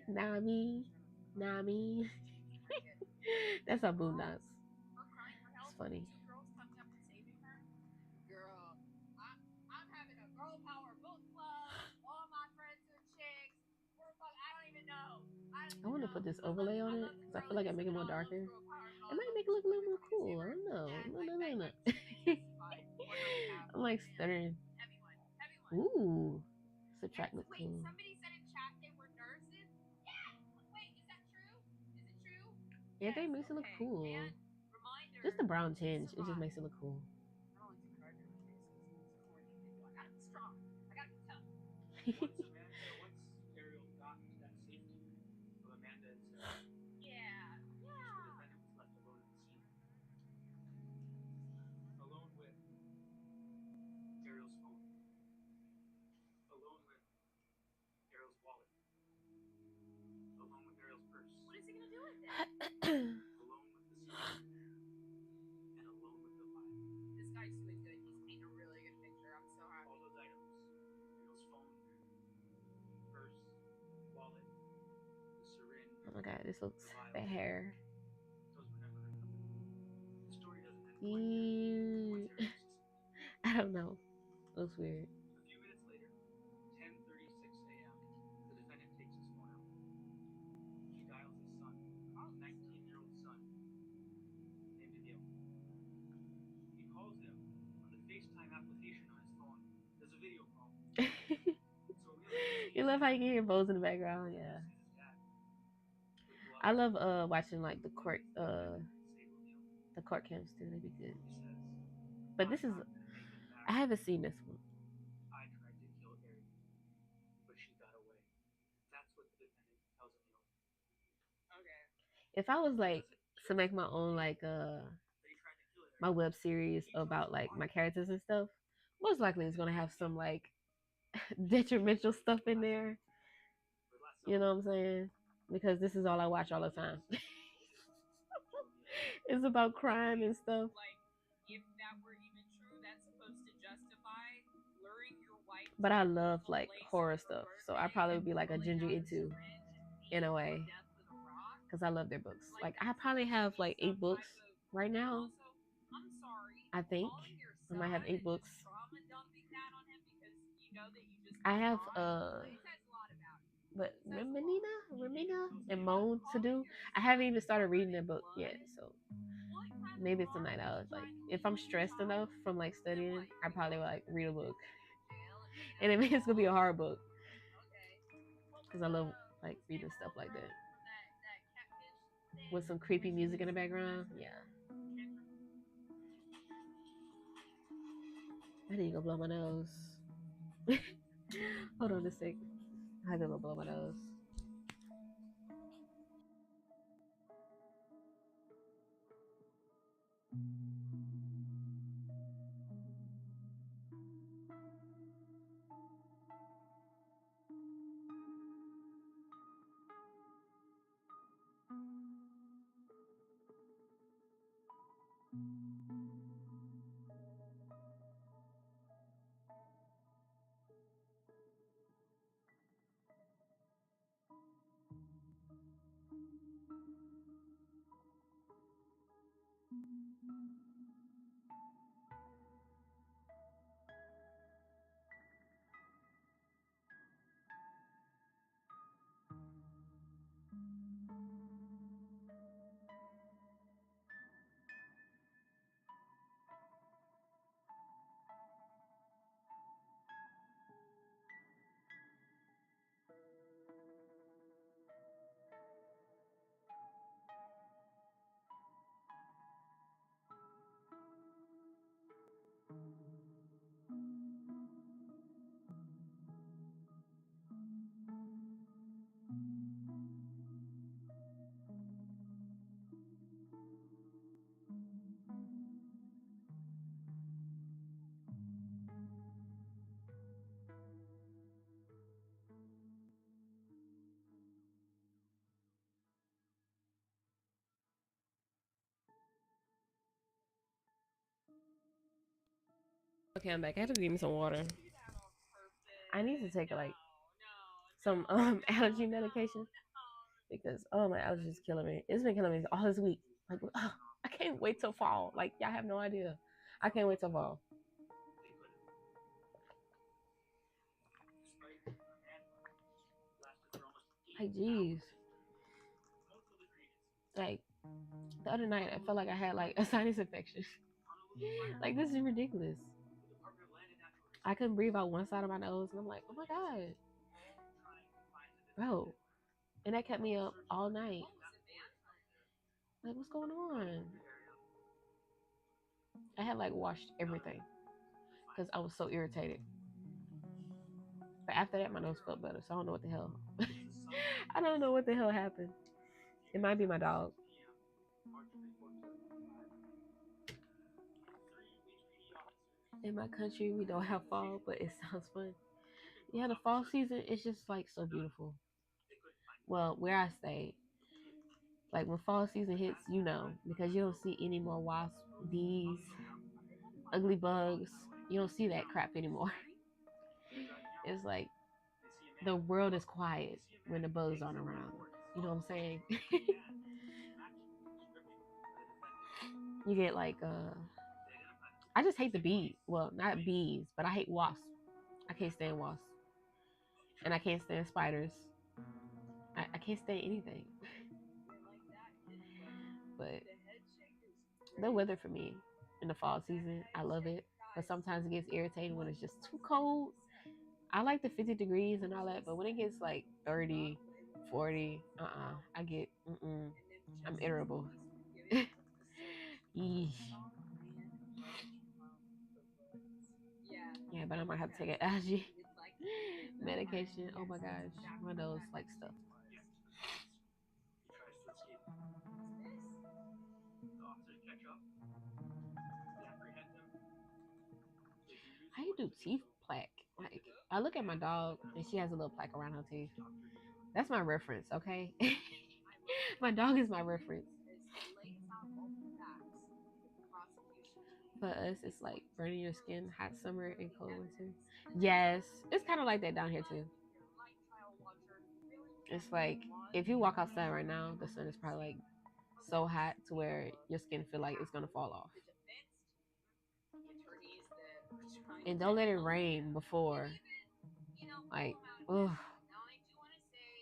Nami, Nami. That's our boondocks. It's funny. I want to put this overlay on it because I feel like I make it more darker. It might make it look a little more cool. I don't know. No, no, no, no. I'm like stuttering. Ooh, subtract look cool. Yeah, they makes it look cool. Just the brown tinge, it just makes it look cool. Oh my god, this looks the hair. Ew. I don't know. It looks weird. You love how you can hear Bose in the background, yeah. I love watching like the court camps too. They be good. But this is I haven't seen this one. If I was like to make my own like my web series about like my characters and stuff, most likely it's gonna have some like detrimental stuff in there. You know what I'm saying? Because this is all I watch all the time. It's about crime and stuff. But I love like horror stuff, so I probably would be like a Ginger Itu in a way, because I love their books. Like I probably have like 8 books right now. I think I might have 8 books. I have but Remina and Moan to do. I haven't even started reading their book yet, so maybe it's tonight. I was like, if I'm stressed enough from like studying, I probably will like read a book, and it it's gonna be a hard book because I love like reading stuff like that. with some creepy music in the background. Yeah, I need to go blow my nose. Hold on a sec. I have to go blow my nose. Okay, I'm back. I have to give me some water. I need to take like some allergy medication because oh my allergies is killing me. It's been killing me all this week. Like I can't wait till fall. Like y'all have no idea. I can't wait till fall. Like jeez. Like the other night I felt like I had like a sinus infection. Like this is ridiculous. I couldn't breathe out one side of my nose and I'm like, oh my god, bro. And that kept me up all night. Like what's going on? I had like washed everything because I was so irritated. But after that, my nose felt better. So I don't know what the hell. I don't know what the hell happened. It might be my dog. In my country, we don't have fall, but it sounds fun. Yeah, the fall season is just like so beautiful. Well, where I stay, like when fall season hits, you know, because you don't see any more wasps, bees, ugly bugs. You don't see that crap anymore. It's like the world is quiet when the bugs aren't around. You know what I'm saying? You get like I just hate the bees. Well, not bees, but I hate wasps. I can't stand wasps. And I can't stand spiders. I can't stand anything. But the weather for me in the fall season, I love it. But sometimes it gets irritating when it's just too cold. I like the 50 degrees and all that, but when it gets like 30, 40, I get, I'm irritable. Yeesh. Yeah, but I might have to take an allergy medication. Oh my gosh, my nose like stuff. How you do teeth plaque? Like, I look at my dog and she has a little plaque around her teeth. That's my reference, okay? My dog is my reference. For us, it's like burning your skin, hot summer and cold winter. Yes, it's kind of like that down here too. It's like if you walk outside right now, the sun is probably like so hot to where your skin feel like it's gonna fall off. And don't let it rain before. Like, ugh,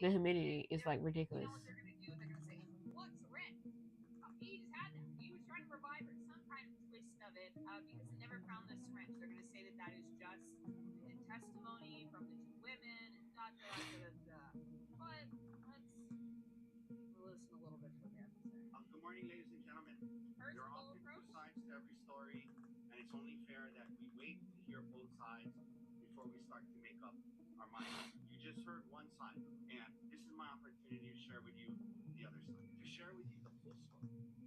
the humidity is like ridiculous. First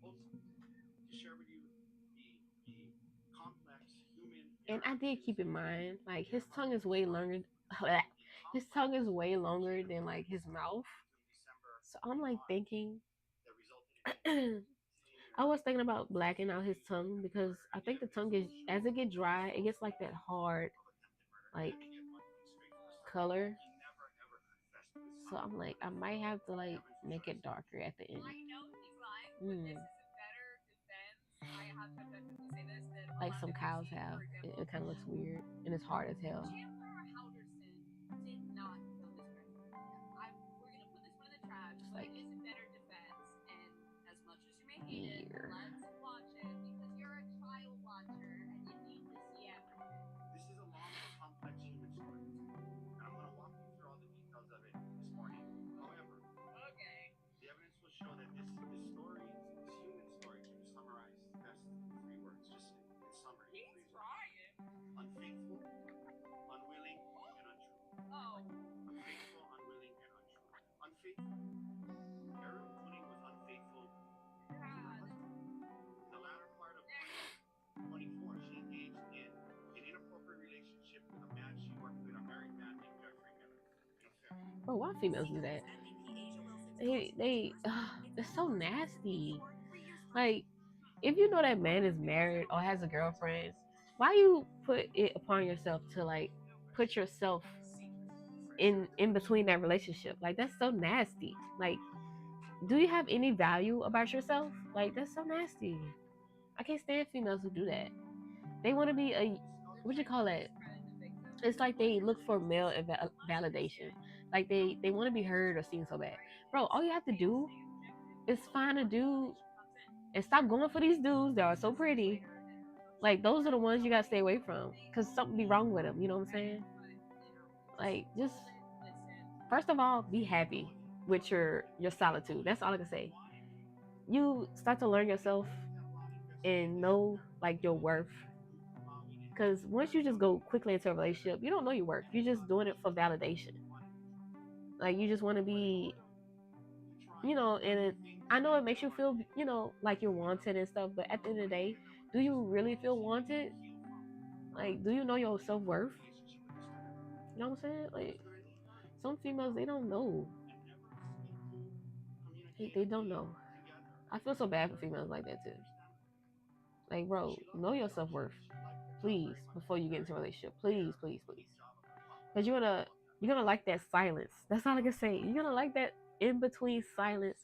full approach. And I did keep in mind, like his tongue is way longer. His tongue is way longer than like his mouth. So I'm like thinking, I was thinking about blacking out his tongue because I think the tongue is as it get dry, it gets like that hard like color. So I'm like, I might have to like make it darker at the end. I know he's lying, but Mm. this is a better defense. I have to objectively say this that a Like lot some of cows actually, have. for It example, kind of looks weird and it's hard as hell. Chandler Halderson did not feel this way. We're gonna put this one in the trash, It's but like it is a better defense. And as much as you may hate it, here. let's watch it because you're a child watcher and you need to see everything. Okay. He's trying. Oh. God. Next. Bro, why females do that? It's so nasty. Like, if you know that man is married or has a girlfriend, why you put it upon yourself to like put yourself in between that relationship? Like that's so nasty. Like, do you have any value about yourself? Like that's so nasty. I can't stand females who do that. They want to be a what you call it? It's like they look for male validation. Like they want to be heard or seen so bad. Bro, all you have to do is find a dude and stop going for these dudes that are so pretty. Like those are the ones you gotta stay away from because something be wrong with them. You know what I'm saying? Like just first of all, be happy with your solitude. That's all I can say. You start to learn yourself and know like your worth. Because once you just go quickly into a relationship, you don't know your worth. You're just doing it for validation. Like you just want to be, and I know it makes you feel, like you're wanted and stuff. But at the end of the day, do you really feel wanted? Like, do you know your self worth? You know what I'm saying? Like, some females they don't know. They don't know. I feel so bad for females like that too. Like, bro, know your self worth, please, before you get into a relationship. Please, please, please. Because you're gonna like that silence. That's all I can say. You're gonna like that in between silence,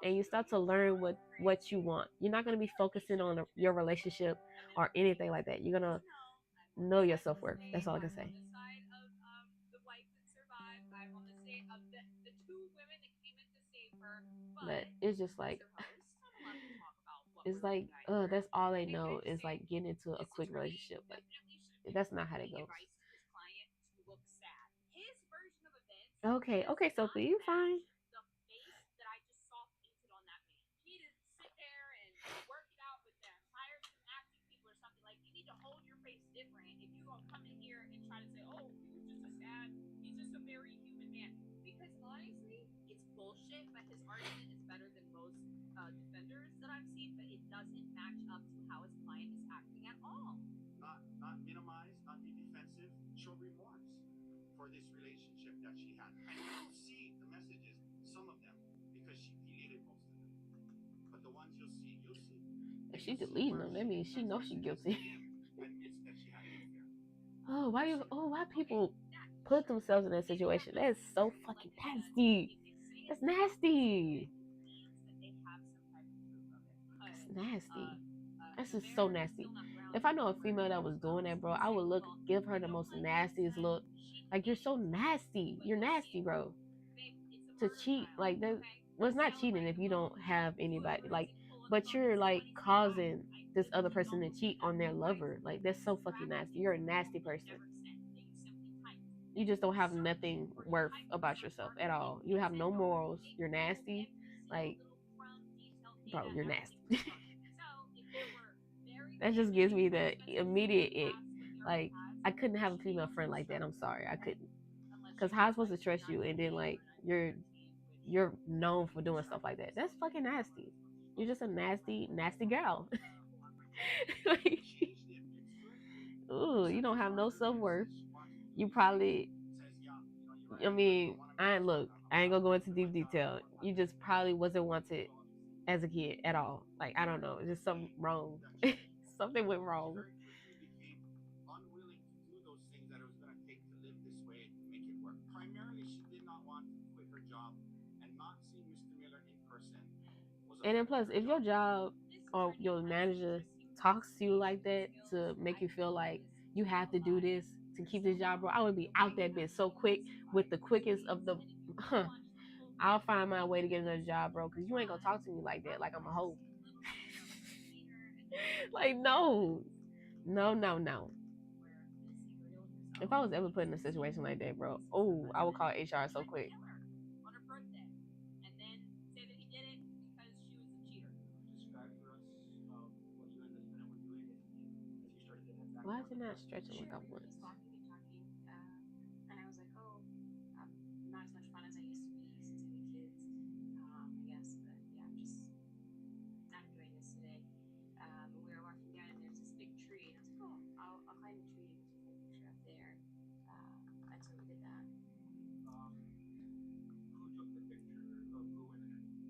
and you start to learn what you want. You're not gonna be focusing on your relationship or anything like that. You're gonna know your self worth. That's all I can say. The side of the wife that survived. I'm on the side of the two women that came in to save her. But But it's just like Mr. Host, I'm allowed to talk about what it's we're like looking at here. that's all they Okay, know can I just is say like getting into a this quick attorney relationship. Like definitely should have that's given not how that the goes. advice to his client to look sad. His version of events Okay, does okay, not Sophie, you fine? match the face that I just saw painted on that man. He didn't sit there and work it out with them, hire some acting people or something. Like you need to hold your face different if you don't come in here and try to say, "Oh, he was just a sad, he's just a very human man." Because honestly, it's bullshit. But his argument is better than most defenders that I've seen. But it doesn't match up to how his client is acting at all. If she deleting them, that means she knows she's guilty. Oh, why people put themselves in that situation? That is so fucking nasty. That's nasty. That's nasty. That's just so nasty. If I know a female that was doing that, bro, I would give her the most nastiest look. Like you're so nasty. You're nasty, bro. To cheat like that, well, it's not cheating if you don't have anybody. Like, but you're like causing this other person to cheat on their lover. Like that's so fucking nasty. You're a nasty person. You just don't have nothing worth about yourself at all. You have no morals. You're nasty. Like bro, you're that nasty. it was fun. So if there were very That just gives big me the immediate ick. tasks that we Like, already had, I couldn't have a she female friend wasn't like that. I'm sorry, I stressed couldn't. unless Cause she how I was supposed like to trust you and then 9 or like 8 or 9 or you're 13, which you're I known would for be doing stuff like distracted. that? That's So fucking that was nasty. most You're just a nasty, nasty girl. on my phone. Like, ooh, you don't have no self worth. You probably, I mean, I ain't gonna go into deep detail. You just probably wasn't wanted as a kid at all. Like, I don't know, just something wrong. Something went wrong. And then plus, if your job or your manager talks to you like that to make you feel like you have to do this to keep this job, bro, I would be out that bitch so quick with the quickest of the. Huh, I'll find my way to get another job, bro, because you ain't gonna talk to me like that, like I'm a hoe. Like, no, no, no, no. If I was ever put in a situation like that, bro, oh, I would call HR so quick. On her birthday, and then say that he did it because she was a cheater. Why is it not stretching like I Sure, we want? were just walking and talking, and I was like, "Oh, I'm not as much fun as I used to be since I had kids, I guess." But yeah, I'm just not doing this today. But we were walking down, and there's this big tree, and I was like, "Oh, I'll climb the tree and we can take a picture up there." And so we did that.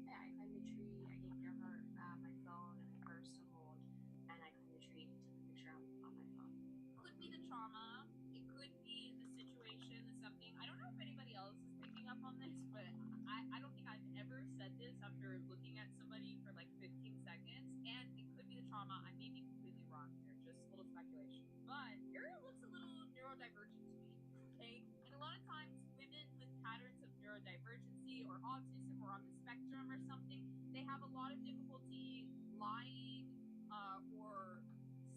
Yeah, I climbed the tree. I gave Gerhard my phone and my purse to hold, and I climbed the tree and he took a picture on my phone. Could be the trauma. It could be the situation, the something. I don't know if anybody else is picking up on this, but I don't think I've ever said this after looking at somebody for like 15 seconds. And it could be the trauma. I may be completely wrong here, just a little speculation. But Ariel looks a little neurodivergent to me, okay? And a lot of times, women with patterns of neurodivergency or autism or on the spectrum or something, they have a lot of difficulty lying or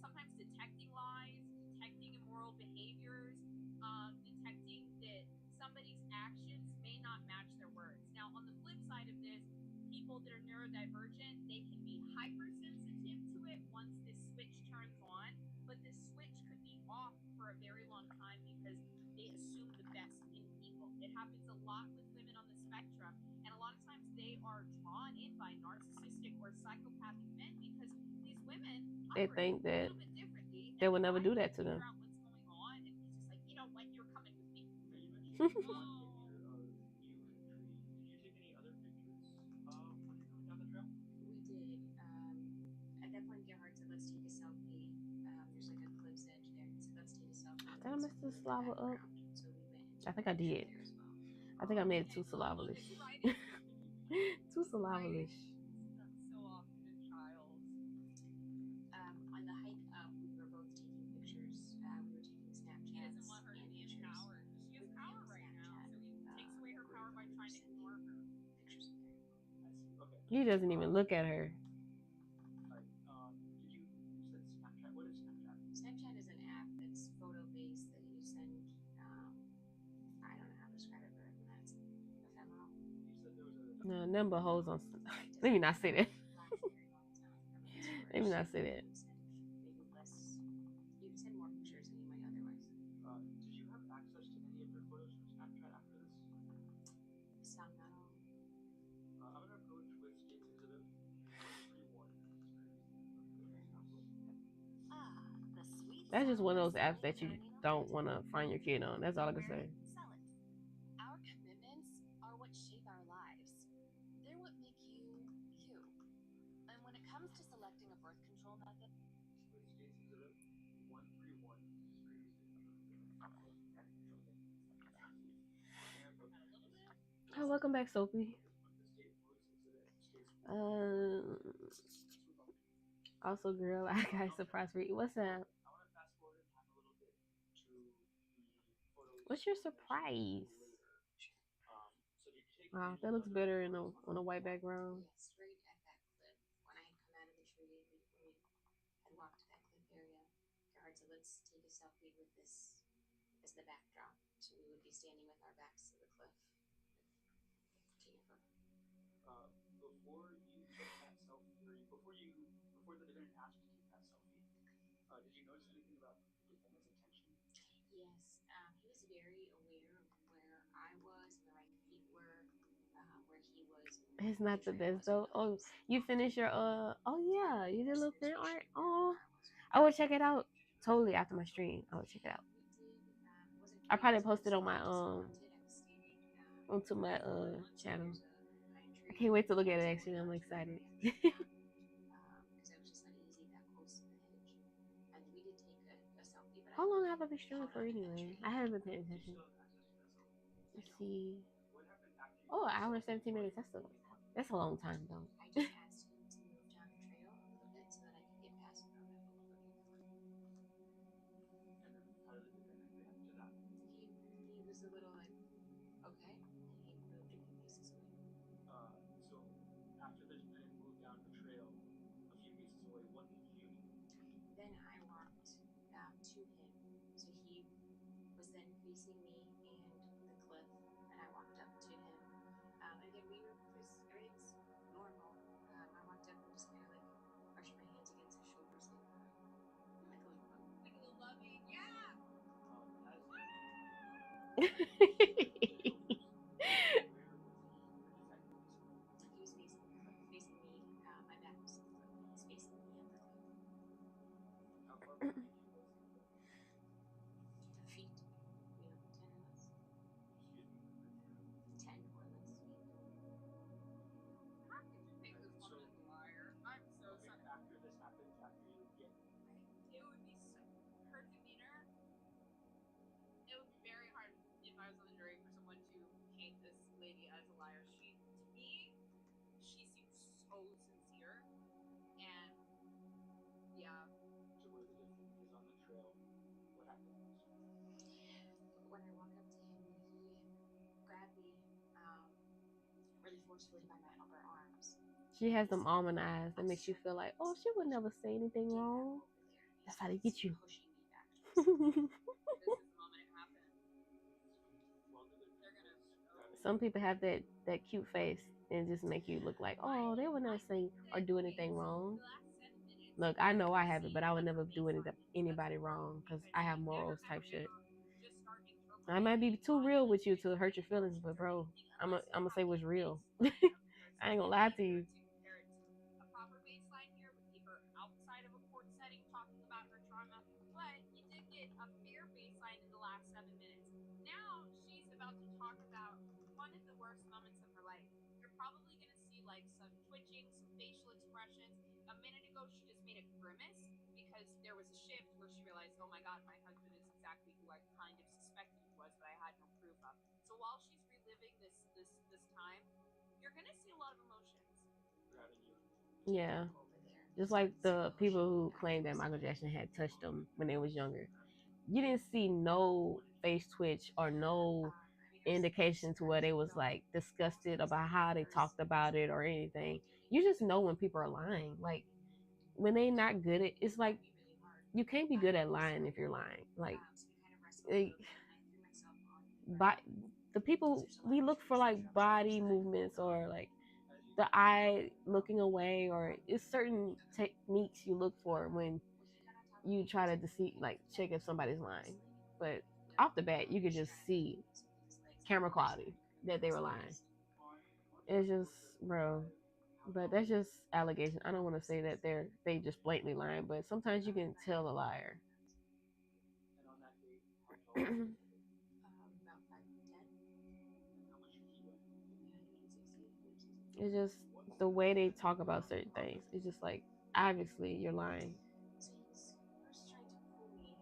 sometimes detecting lies, detecting immoral behaviors, detecting that somebody's actions may not match their words. Now, on the flip side of this, people that are neurodivergent, they can be hypersensitive to it once this switch turns on, but this switch could be off for a very long time because they assume the best in people. It happens a lot with women on the spectrum, and a lot of times they are drawn in by narcissistic or psychopathic men because these women They operate think a that little bit differently. they And would the never guy do can't that to figure them. out what's going on, and he's just like, you know what, you're coming with me. Oh. We did. At that point, Gerhard said, "Let's take a selfie." There's like a cliff's edge there. He said, "Let's take a selfie with Did I this mess view this in the saliva up? background." So we went and I took think a I picture did. there as well. I think I made it Okay, too well, look saliva-ish. at you writing. Too saliva-ish. That's so often in Childs. On the hike up, we were both taking pictures. We were taking Snapchats. He doesn't want her to be empowered. She has power right now, so he takes away her power by trying to ignore her. Pictures of there. He doesn't even look at her. Snapchat is an app that's photo based that you send. I don't know how to describe it, but that's ephemeral. No, number hoes on. Let me not say that. Let me not say that. Maybe less. You can send more pictures than you might otherwise. Some, not all. That's just one of those apps that you don't want to find your kid on. That's all I can say. Sell it. Our commitments are what shape our lives. They're what make you you. And when it comes to selecting a birth control method, Oh, welcome back, Sophie. Also, girl, I got a surprise for you. What's up? What's your surprise? Wow, that looks better in on a white background. yes, right at that cliff. When I had come out of the tree, we had walked to that cliff area. Gerhard said, "Let's take a selfie with this as the backdrop." So we would be standing with our backs to the cliff. Taking a photo. Yes, he was very aware of where I was, where my feet were, where he was, It's making not the sure he best wasn't though. really Oh, you finished your oh yeah, you did a little fan art. situation Oh, where I was I will check it out totally after my stream. I will check it out. we did. It wasn't I pretty. It probably wasn't posted just on what my I just wanted. I was standing onto my for 4 months channel. under a pine I tree, can't wait to look at it totally actually. I'm dodging the excited. branch because I was just uneasy that close to the hedge. And we did take a selfie, but How long have I been streaming held for on to that anyway? tree I haven't been paying to attention. show the Let's visual. see. Oh, an hour and 17 minutes. That's a long time though. I just asked him to move down the trail a little bit so that I could get past without having to look at him. He was a little like, okay, and he moved a few paces away. Then I walked to him, so he was then facing me and the cliff, and I walked up to him. And again, everything's normal. I walked up and just kind of like brushed my hands against his shoulders, like a little loving, yeah. He was facing the cliff, facing me. My back was to the cliff, and he's facing me and the cliff. Feet, 10 or less. 10 or less feet. How could you think this woman is a liar? I'm so sorry. It would be her demeanor. It would be very hard if I was on the jury for someone to paint this lady as a liar. To me, she seems so sincere, and yeah. When I walk up to him, he grabbed me really forcefully by my upper arms. She has them almond eyes that makes you feel like, oh, she would never say anything Get back wrong. over there. That's how they get you. Pushing me back towards him. This is the moment it happened. They're gonna. Some people have that cute face and just make you look like, oh, they would never say or do anything wrong. Look, I know I have it, but I would never do anybody wrong because I have morals type shit. I might be too real with you to hurt your feelings, but bro, I'm gonna say what's real. I ain't gonna lie to you. A proper baseline here would be her outside of a court setting talking about her trauma, but you did get a fair baseline in the last 7 minutes. Now she's about to talk about one of the worst moments of her life. You're probably going to see like some twitching, some facial expressions. A minute ago, she just made a grimace because there was a shift where she realized, oh my God, my husband is exactly who I kind of suspected he was, but I had no proof of. So while she's reliving this time, you're going to see a lot of emotions. Yeah. Just like the people who claim that Michael Jackson had touched them when they was younger. You didn't see no face twitch or no indication to where they was like disgusted about how they talked about it or anything. You just know when people are lying. Like when they not good at it's like you can't be good at lying if you're lying. Like they, but the people we look for like body movements or like the eye looking away or it's certain techniques you look for when you try to deceive like check if somebody's lying. But off the bat you could just see camera quality that they were lying. It's just bro. But that's just allegation. I don't want to say that they just blatantly lying, but sometimes you can tell a liar. About 5'10". It's just the way they talk about certain things. It's just like obviously you're lying. So he's first trying to pull me,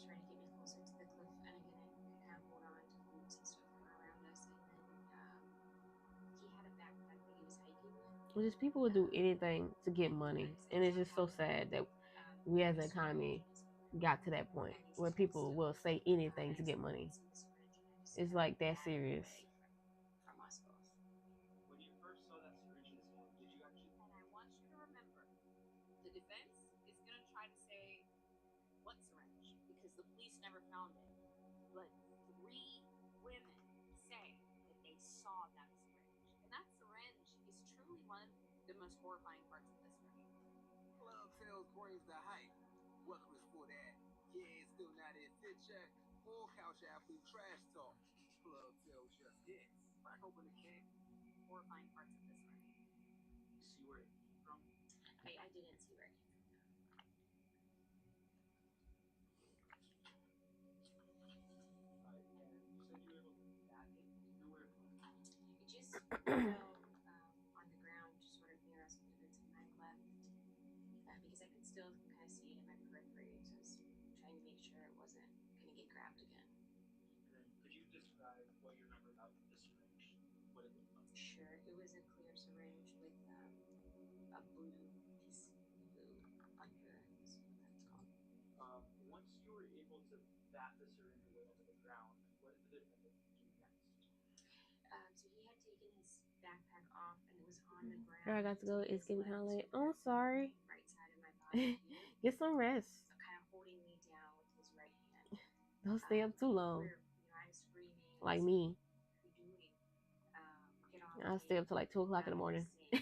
trying to get me closer to the cliff, and again I kind of hold on to the roots and stuff that were around us, and then he had a backpack that he was hiking with. Well, just people will do anything to get money, and it's just so sad that we as an economy got to that point where people will say anything to get money. It's like that serious. From us both. And I want you to remember, the defense is going to try to say, what syringe? Because the police never found it. But 3 women say that they saw that syringe. And that syringe is truly one of the most horrifying parts of this film. Horrifying parts of this one. You see where it came from? I didn't see where it came from. It just fell on the ground, just sort of near us, with bits of knife left, because I could still kind of see it in my periphery. So I was trying to make sure it wasn't going to get grabbed again. And then, could you describe what you remember about the syringe? What it looked like? Sure, it was a clear syringe with a blue piece of glue under. Is what that's called. Once you were able to bat the syringe away onto the ground, what did the defendant do next? So he had taken his backpack off and it was on the ground. Girl, I got to go. It's getting kind of late. Oh, sorry. Right side of my body. Get some rest. Kind of holding me down with his right hand. Don't stay up too long. I'm screaming. Like me. Doing? Get off. I'll stay up till like 2 o'clock in the morning. You're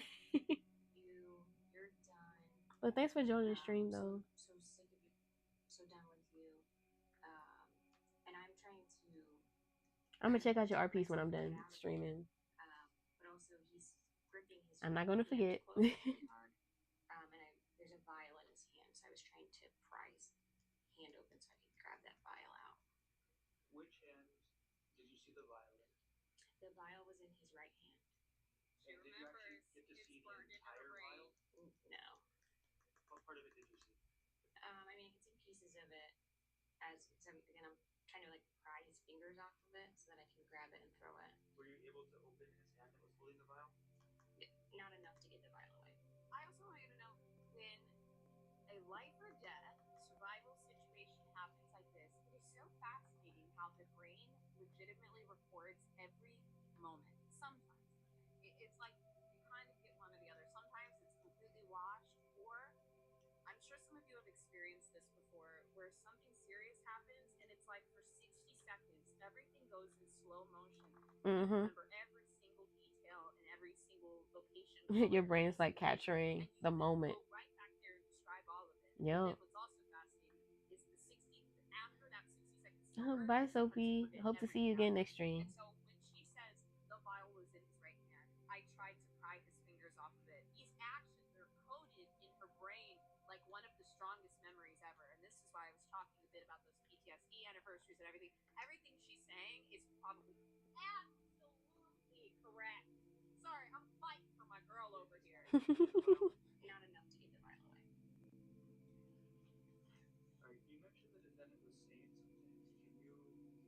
done. But thanks for joining the stream, though. So sick of you. So done with you. And I'm trying to. I'm gonna check out your RPs when I'm done streaming. But also he's gripping his. I'm not gonna forget. There's a vial in his hand, so I was trying to pry his hand open so I could grab that vial out. Which hand did you see the vial in? The vial was in his right hand. She remembers get to see the entire vial? No. What part of it did you see? I mean, I could see pieces of it. Again, I'm trying to like pry his fingers off of it so that I can grab it and throw it. Were you able to open his hand that was holding the vial? Not enough to get the vial away. I also want you to know, when a life or death survival situation happens like this, it is so fascinating how the brain legitimately records every moment. Sometimes it's like you kind of get one or the other. Sometimes it's completely washed, or I'm sure some of you have experienced this before, where something serious happens and it's like for 60 seconds everything goes in slow motion. Remember every single detail and every single location. Your brain's like capturing the moment. Go right back there and describe all of it. Yep. What's also fascinating is the 60 after that 60 seconds. Bye, Sophie. Hope to see you again next stream. And so when she says the vial was in his right hand, I tried to pry his fingers off of it. These actions are coded in her brain like one of the strongest memories ever. And this is why I was talking a bit about those PTSD anniversaries and everything. Everything she's saying is probably absolutely correct. Sorry, I'm fighting for my girl over here. Not enough to get the vial away. Alright, you mentioned the defendant was saying some things.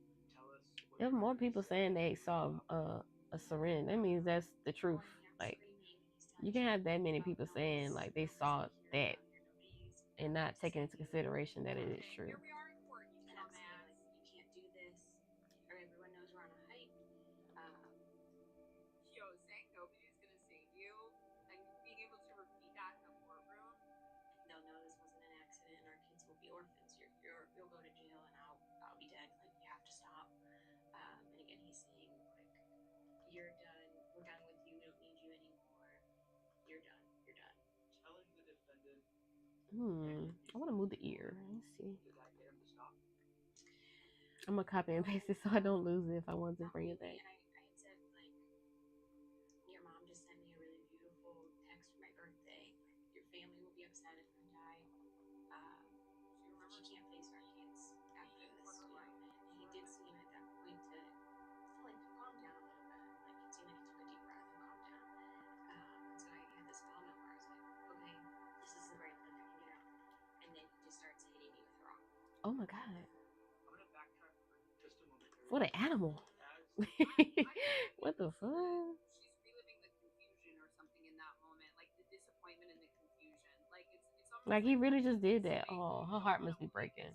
Can you tell us what If more people saying they saw a syringe, that means that's the truth. Like, you can have that many people saying like they saw that and not taking into consideration that it is true. Here we are in court, you dumbass. You can't do this. Or everyone knows we're on a hike. Saying nobody's gonna save you and being able to repeat that in a courtroom. They'll know this wasn't an accident and our kids will be orphans. You'll go to jail and I'll be dead. Like, you have to stop. And again, he's saying, like, you're done. We're done with you. We don't need you anymore. You're done. You're done. Telling the defendant. I want to move the ear. Let's see. Did that get him to stop? I'm gonna copy and paste it so I don't lose it if I want to bring it back. And I had said, like, your mom just sent me a really beautiful text for my birthday. Your family will be upset if I die. She can't face our kids after this. And he did seem at that point to like calm down a little bit. Like, it seemed like he took a deep breath and calmed down. And so I had this moment where I was like, okay, this is the right thing I can get out. And then he just starts hitting me with rock. Oh my god. I'm gonna backtrack for just a moment. What an animal. What the fuck? She's reliving the confusion or something in that moment, like the disappointment and the confusion. Like it's almost like he really just did that. Oh, her heart must be breaking.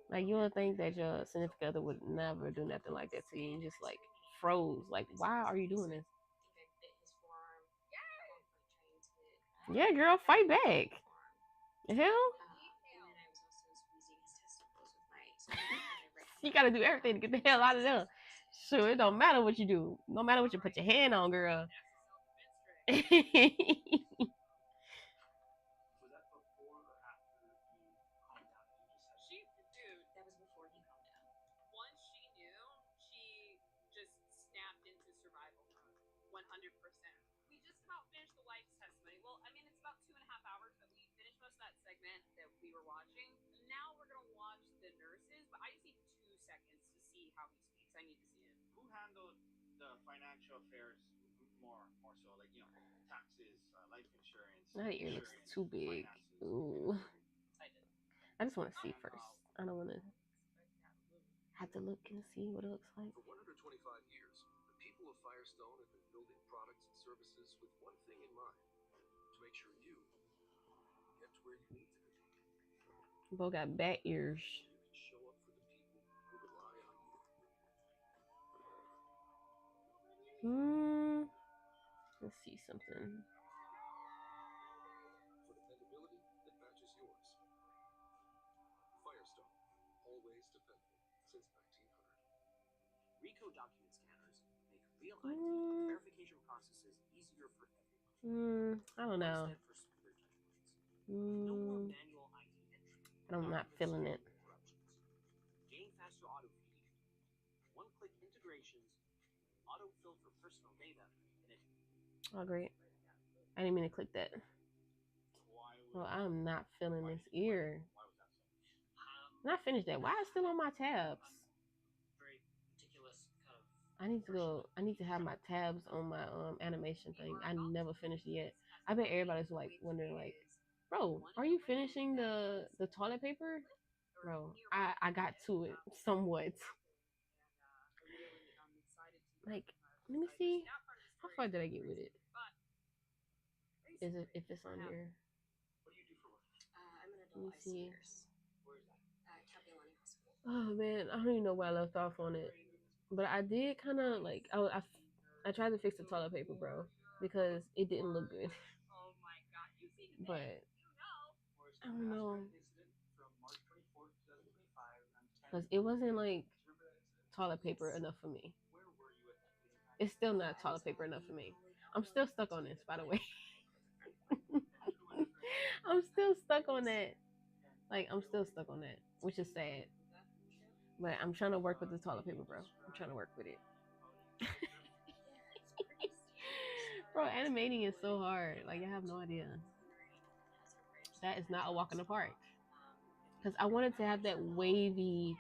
Like, you would think that your significant other would never do nothing like that to you and just like froze. Like, why are you doing this? Yeah, girl, fight back. The hell? You gotta do everything to get the hell out of there. Sure, it don't matter what you do. No matter what you put your hand on, girl. seconds to see how he speaks. I need to see it. Who handled the financial affairs more so, like, taxes, life insurance? My ear looks too big. Ooh. I did. I just want to see first. I don't want to have to look and see what it looks like. For 125 years, the people of Firestone have been building products and services with one thing in mind: to make sure you get to where you need to be. Bo got bat ears. You can show up for the people who rely on you. Let's see something. For dependability that matches yours. Firestone, always dependable since 1900. Rico document scanners make real ID verification processes easier for everyone. I don't know. For smoother touch points. No more manual ID entry. I'm not feeling it. Gain faster autofeed, one-click integrations, autofill for personal data, and it. Oh, great. I didn't mean to click that. Well, I'm not feeling this ear. Why was that so? When I finished that, why is it still on my tabs? Very ridiculous kind of. I need to go. I need to have my tabs on my animation thing. I never finished it yet. I bet everybody's like wondering, like, bro, are you finishing the toilet paper? Bro, I got to it somewhat. Like, let me see. How far did I get with it? Is it if it's on here? What do you do for work? I'm an Let me adult see. nurse Where is that? at Capilani Hospital. Oh man, I don't even know where I left off on it. But I did kind of like I tried to fix the toilet paper, bro, because it didn't look good. Oh my god, you've seen it. But You know. I don't know, From March 24th, 2025, because it wasn't like toilet paper enough for me. Where were you at that meeting? It's still not toilet paper enough for me. I'm still stuck on this, by the way. I'm still stuck on that. Like, I'm still stuck on that, which is sad. But I'm trying to work with the toilet paper, bro. I'm trying to work with it. Bro, animating is so hard. Like, I have no idea. That is not a walk in the park. Because I wanted to have that wavy.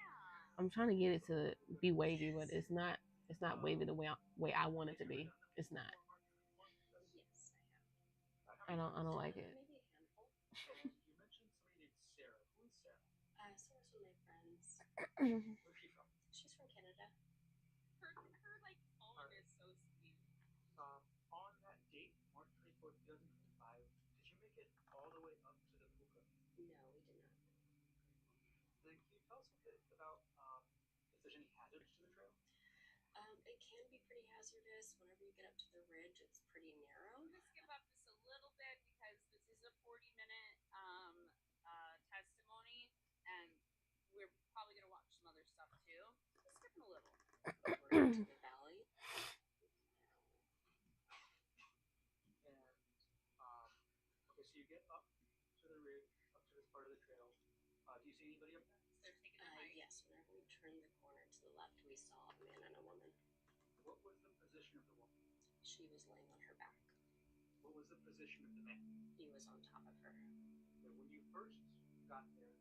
I'm trying to get it to be wavy, but it's not. It's not wavy the way I want it to be. It's not. I don't like it. You mentioned somebody named Sarah. Who is Sarah? Sarah's one of my friends. Where's she from? She's from Canada. Her like tone is so sweet. On that date, March 24th, 2025, did you make it all the way up to the puka? No, we did not. Then can you tell us a bit about if there's any hazards to the trail? It can be pretty hazardous. Whenever you get up to the ridge, it's pretty narrow. I'm gonna skip up just a little bit because this is a 40-minute testimony, and we're probably gonna watch some other stuff too. Just skipping a little. Over to the valley. And okay, so you get up to the ridge, up to this part of the trail. Do you see anybody up there? They're taking a hike. Yes, whenever we turned the corner to the left, we saw a man and a woman. What was the position of the woman? She was laying on her back. What was the position of the man? He was on top of her. Okay, when you first got there,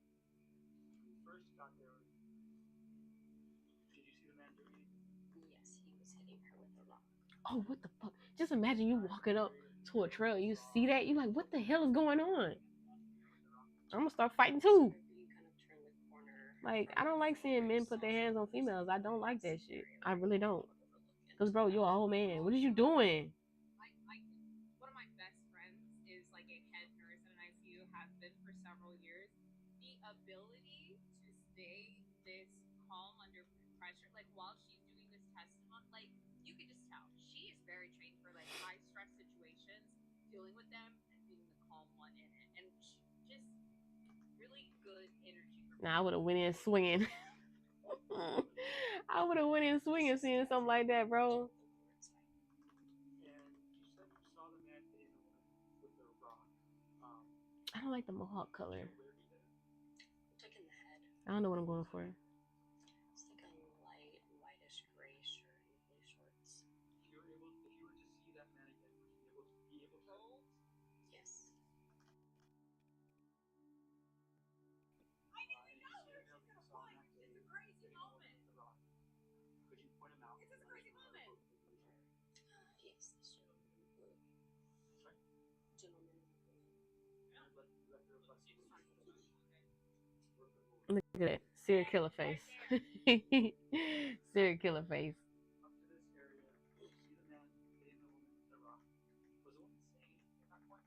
did you see the man doing anything? Yes, he was hitting her with a rock. Oh, what the fuck? Just imagine you walking up to a trail, you see that, you like, what the hell is going on? I'm gonna start fighting too. You kind of turn the corner. Like, I don't like seeing men put their hands on females. I don't like that shit. I really don't. Cause bro, you're a whole man. What are you doing? One of my best friends is like a head nurse at an ICU, has been for several years. The ability to stay this calm under pressure, like while she's doing this testimony, like you can just tell she is very trained for like high stress situations, dealing with them and being the calm one in it, and just really good energy. Nah, I would have went in swinging. I would have went in swinging seeing something like that, bro. And you said you saw the man hitting the woman with the rock. I don't like the mohawk color. Where he hit it? Took in the head. I don't know what I'm going for. It's like a light, whitish gray shirt and blue shorts. If you were to see that man again, would you be able to? Yes. I didn't know where she's gonna point. It's a crazy moment. Look at that serial killer face. Serial killer face. Up to this area, did you see the man hitting the woman with the rock? Was the woman saying anything at that point?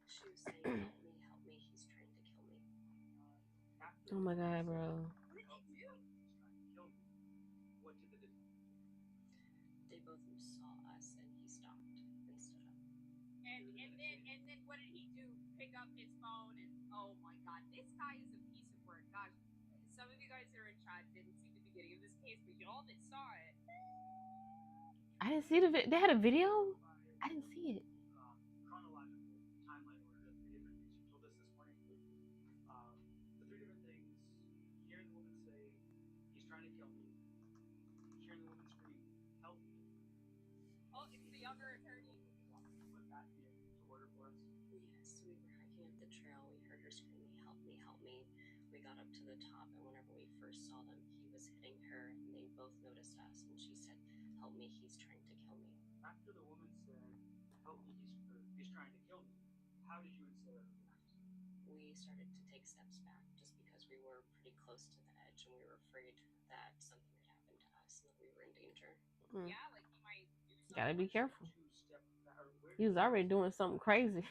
She was saying, help me, he's trying to kill me. After Oh the my woman god, said, bro. help me, he's trying to kill me, what did the detective do? They both saw us and he stopped and stood up. And then what did he do? Pick up his phone and oh my god, this guy is a piece of work. Gosh, some of you guys that are in chat didn't see the beginning of this case, but y'all that saw it. I didn't see they had a video? I didn't see it. Chronological timeline order of three different things you told us this morning. The three different things: hearing the woman say, "He's trying to kill me," hearing the woman scream, "Help me." Oh, it's the younger attorney. Put that into order for us. Yes, we were hiking up the trail. We heard her screaming, help me, help me. We got up to the top, and whenever we first saw them, he was hitting her, and they both noticed us, and she said, help me, he's trying to kill me. After the woman said, "Help me, he's trying to kill me," how did you and Sarah react? We started to take steps back just because we were pretty close to the edge, and we were afraid that something had happened to us and that we were in danger. Yeah, like he might do something. Gotta be careful. Two-step He was already doing something crazy.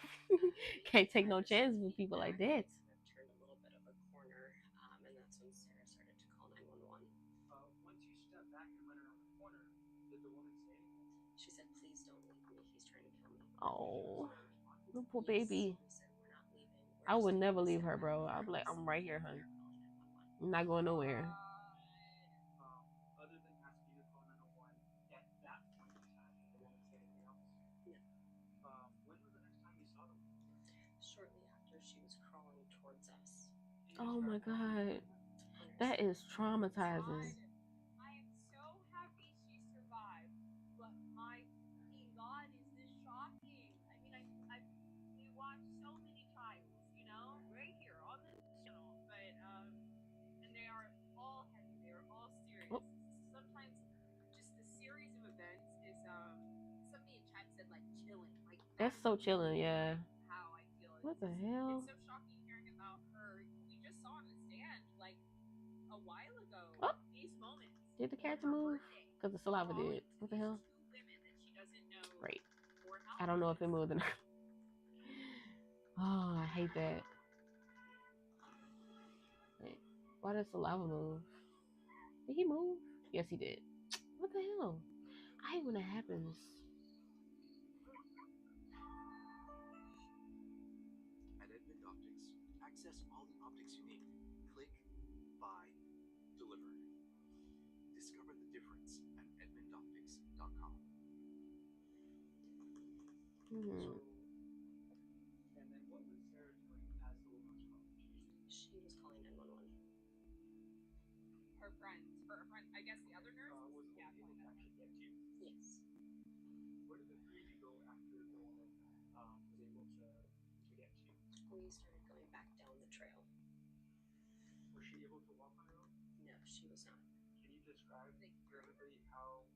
Can't take no chances with people like that. Turned a little bit of a corner, and that's when Sarah started to call 911. Once you stepped back and went around the corner, did the woman say anything? She said, please don't leave me, he's trying to kill me. Oh, little poor baby. We said, we're not leaving. I would never leave her, bro. I'd be like, I'm right here, honey. I'm not going nowhere. Other than asking you to call 911, at that point in time, did the woman say anything else? No. When was the next time you saw the woman? Shortly after, she was crawling towards us. Oh my god. That is traumatizing. I am so happy she survived, but my fucking god, is this shocking? I mean, we watch so many trials, you know, right here on this channel, but and they are all heavy, they are all serious. Oh. Sometimes just the series of events is somebody in chat said like chilling, like That's so chilling, yeah. how I feel. What the hell? It's so shocking hearing about her. We just saw on the stand like a while ago. Oh. These moments. Did the character move? Because the saliva did. What the hell? Two women that she doesn't know. Great. I don't know if it moved or not. Oh, I hate that. Wait, why did saliva move? Did he move? Yes, he did. What the hell? I hate when that happens. At Edmund Optics, access all the optics you need. Click, buy, deliver. Discover the difference at edmundoptics.com. So, and then what was Sarah doing as the woman was calling? She was calling 911. Her friend, I guess the other nurse. Was the woman able to actually get you? Yes. Where did the three of you go after the woman was able to get you? We started going back down the trail. Was she able to walk on her own? No, she was not. Can you describe for everybody how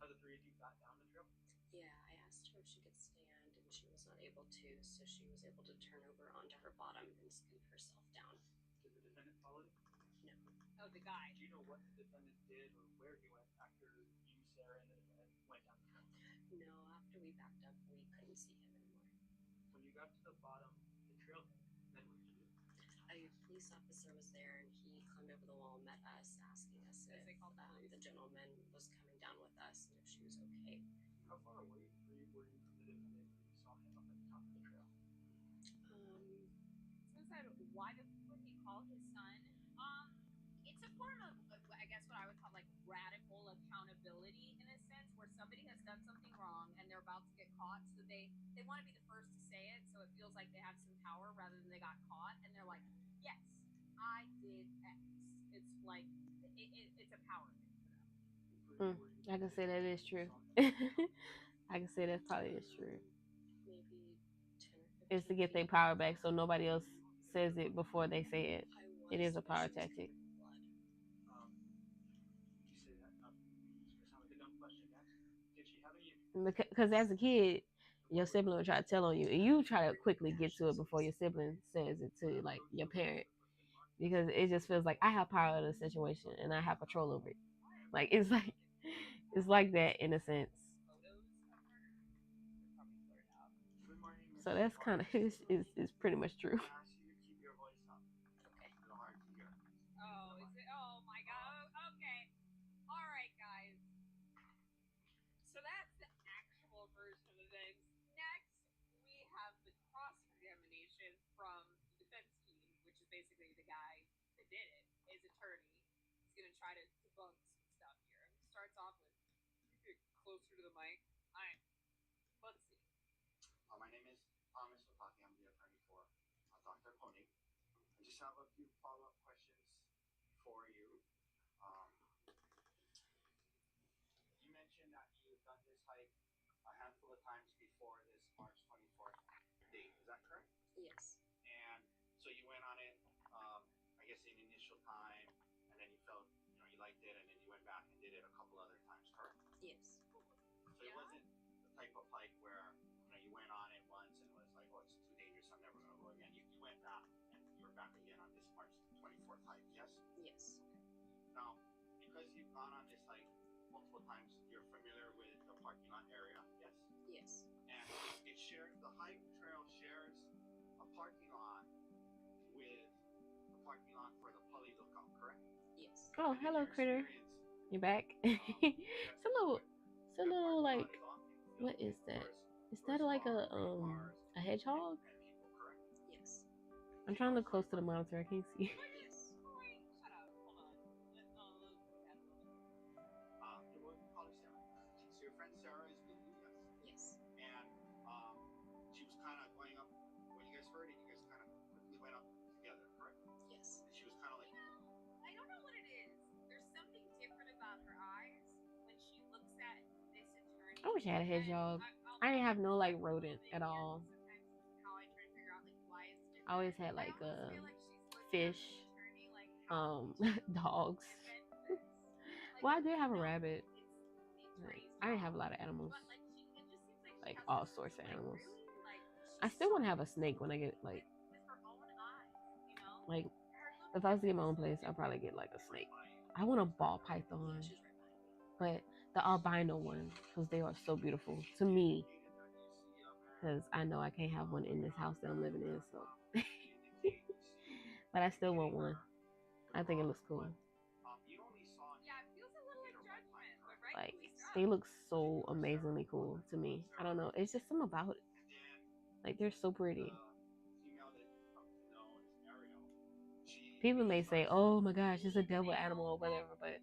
the three of you got down the trail? Yeah, I asked her if she could stand, and she was not able to, so she was able to turn over onto her bottom and scoop herself down. Did the defendant follow you? No. Oh, the guy. Do you know what the defendant did or where he went after you, Sarah, and the defendant went down the trail? No, after we backed up, we couldn't see him anymore. When you got to the bottom of the trailhead, then what did you do? A police officer was there, and he climbed over the wall and met us, asking us if the gentleman was coming down with us and if she was okay. How far away were you from the defendant when you saw him up at the top of the trail? So said, why would he call his son? It's a form of, I guess, what I would call like radical accountability in a sense, where somebody has done something wrong and they're about to get caught, so they want to be the first to say it, so it feels like they have some power rather than they got caught, and they're like, yes, I did X. It's like it's a power thing for them. I can say that is true. I can say that probably is true. Maybe 10 or 15 It's to get their power back so nobody else says it before they say it. It is a power tactic. You say that it's gonna sound like a dumb question, yeah? Did she have any? Because as a kid, your sibling will try to tell on you, and you try to quickly get to it before your sibling says it to like your parent, because it just feels like I have power of the situation and I have control over it. Like it's like that in a sense. So that's kind of is pretty much true. Oh, is it? Oh my god. Okay. All right, guys. So that's the actual version of events. Next, we have the cross examination from the defense team, which is basically the guy that did it. His attorney is going to try to debunk some stuff here. Starts off with, you get closer to the mic. All right. Let's see. My name is Thomas Wataki. I'm the attorney for Dr. Koenig. I just have a few follow-up questions for you. You mentioned that you've done this hike a handful of times before this March 24th date. Is that correct? Yes. And so you went on it, I guess, in initial time, and then you felt, you liked it, and then you went back and did it a couple other times, correct? Yes. So it wasn't the type of hike where, you went on it once and was like, oh, it's too dangerous, I'm never going to go again. You went back, and you were back again on this March 24th hike, yes? Yes. Now, because you've gone on this hike multiple times, you're familiar with the parking lot area, yes? Yes. And the hike trail shares a parking lot with the parking lot for the Pali Lookout, correct? Yes. Oh, hello, critter. You back? it's a little like, what is that? Is that like a hedgehog? Yes. I'm trying to look close to the monitor. I can't see. Yes. Wait, shut up. Hold on. We'll call her Sarah. So your friend Sarah is with you, yes? Yes. And she was kind of going up, when you guys heard it, you guys kind of quickly went up together, correct? Yes. And she was kind of like, I don't know what it is. There's something different about her eyes when she looks at this attorney. I wish I had a hedgehog. I didn't have no like rodent at all. How I try to figure out like why it's different. I always had like fish, dogs. Well, I did have a rabbit. I didn't have a lot of animals, like all sorts of animals. I still want to have a snake when I get like if I was to get my own place, I'll probably get like a snake. I want a ball python, but the albino one, because they are so beautiful to me. Because I know I can't have one in this house that I'm living in, so. But I still want one. I think it looks cool. Yeah, it feels a little like judgment, but like they look so amazingly cool to me. I don't know. It's just something about it. Like they're so pretty. People may say, "Oh my gosh, it's a devil animal or whatever," but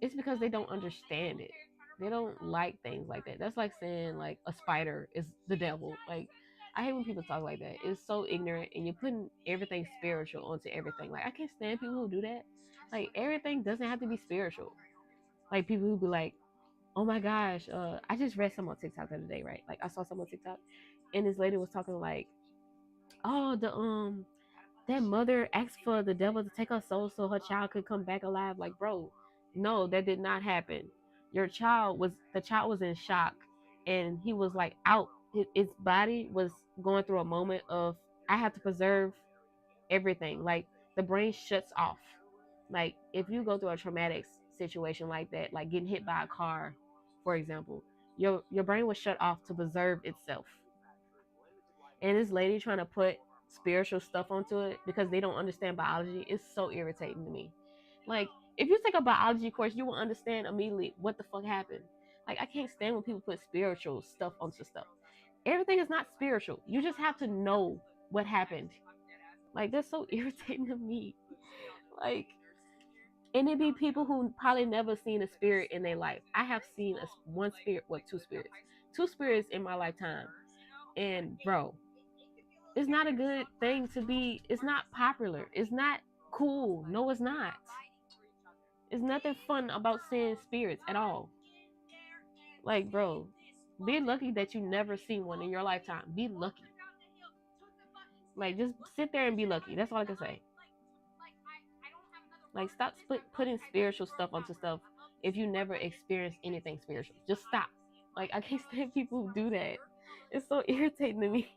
it's because they don't understand it. They don't like things like that. That's like saying like a spider is the devil. Like I hate when people talk like that. It's so ignorant, and you're putting everything spiritual onto everything. Like I can't stand people who do that. Like everything doesn't have to be spiritual. Like people who be like, "Oh my gosh, I just read some on TikTok the other day, right? Like I saw some on TikTok, and this lady was talking like, oh that mother asked for the devil to take her soul so her child could come back alive. Like, bro, no, that did not happen. The child was in shock, and he was like out. His body was going through a moment of I have to preserve everything. Like the brain shuts off. Like if you go through a traumatic situation like that, like getting hit by a car, for example, your brain was shut off to preserve itself. And this lady trying to put spiritual stuff onto it because they don't understand biology is so irritating to me. Like, if you take a biology course, you will understand immediately what the fuck happened. Like, I can't stand when people put spiritual stuff onto stuff. Everything is not spiritual. You just have to know what happened. Like, that's so irritating to me. Like, and it be people who probably never seen a spirit in their life. I have seen one spirit, two spirits in my lifetime. And bro, it's not a good thing to be. It's not popular. It's not cool. No, it's not. There's nothing fun about seeing spirits at all. Like, bro, be lucky that you never seen one in your lifetime. Be lucky. Like, just sit there and be lucky. That's all I can say. Like, stop putting spiritual stuff onto stuff if you never experienced anything spiritual. Just stop. Like, I can't stand people who do that. It's so irritating to me.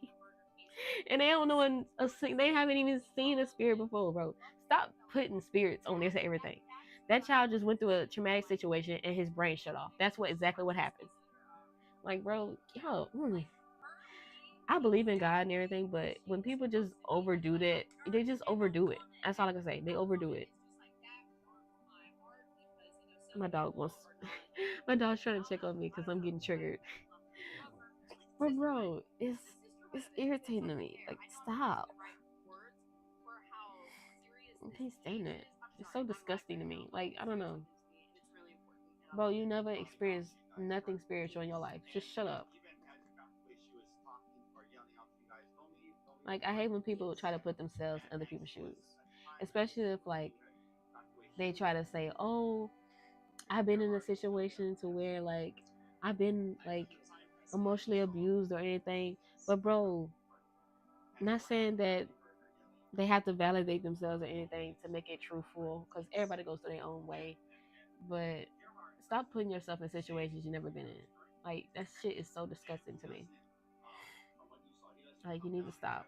And they don't know they haven't even seen a spirit before, bro. Stop putting spirits on this everything. That child just went through a traumatic situation and his brain shut off. That's exactly what happened. Like, bro, yo, I believe in God and everything, but when people just overdo that, they just overdo it. That's all I can say. They overdo it. My dog wants. My dog's trying to check on me because I'm getting triggered. But bro, it's irritating to me. Like, stop. I can't stand it. It's so disgusting to me. Like, I don't know. Bro, you never experienced nothing spiritual in your life. Just shut up. Like, I hate when people try to put themselves in other people's shoes. Especially if, like, they try to say, oh, I've been in a situation to where, like, I've been, like, emotionally abused or anything. But, bro, not saying that they have to validate themselves or anything to make it truthful, because everybody goes through their own way. But stop putting yourself in situations you've never been in. Like, that shit is so disgusting to me. Like, you need to stop.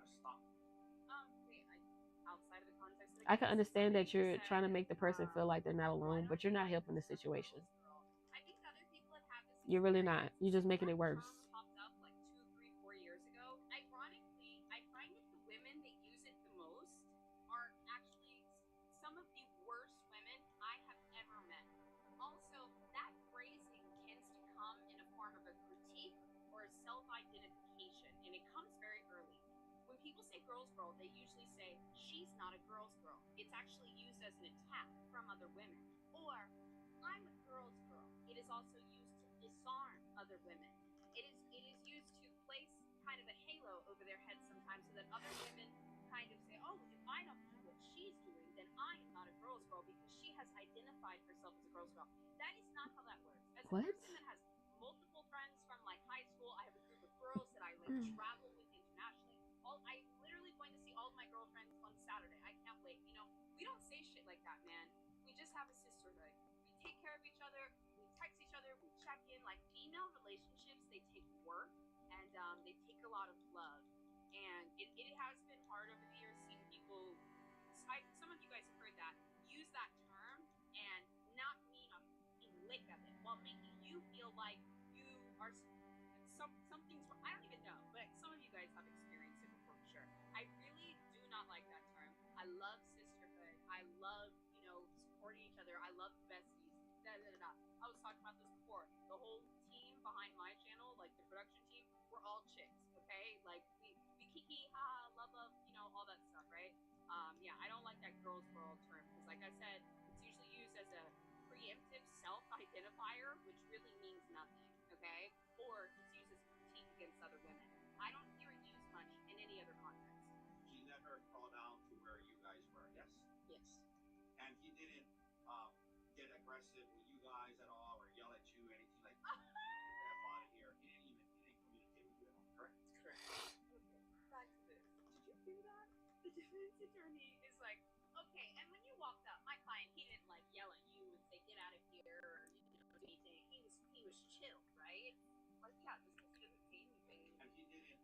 I can understand that you're trying to make the person feel like they're not alone, but you're not helping the situation. You're really not. You're just making it worse. Girl's girl, they usually say she's not a girl's girl. It's actually used as an attack from other women. Or I'm a girl's girl. It is also used to disarm other women. It is used to place kind of a halo over their heads sometimes, so that other women kind of say, oh, if I don't do what she's doing, then I am not a girl's girl because she has identified herself as a girl's girl. That is not how that works. As a What? person that has multiple friends from like high school, I have a group of girls that I like travel with internationally. I'm literally going to see all of my girlfriends on Saturday. I can't wait. You know, we don't say shit like that, man. We just have a sisterhood. We take care of each other. We text each other. We check in. Like, female relationships, they take work and they take a lot of love. And it has been hard over the years seeing people. Some of you guys have heard that. Use that term and not mean a lick of it, while making you feel like you are something's. I don't even know, but some of you guys have experienced it before for sure. I really do not like that term. I love sisterhood. I love, supporting each other. I love besties. Da, da, da, da. I was talking about this before. The whole team behind my channel, like the production team, we're all chicks, okay? Like, we kiki, ha, love, all that stuff, right? Yeah, I don't like that girl's girl term, because like I said, it's usually used as a preemptive self-identifier, which really means nothing, okay? Or it's used as a critique against other women. I don't hear it used much in any other context. He never crawled down to where you guys were, yes? Yes. And he didn't get aggressive with you guys at all, or yell at you, anything like that. Get the F out of here. He didn't communicate with you at all, correct? Correct. Okay, back to this. Did you hear that? The defense attorney is like, okay, and when you walked up, my client, he didn't like yell at you and say, get out of here, or do anything. He was chill, right? Like, yeah, just because he doesn't say anything. And he didn't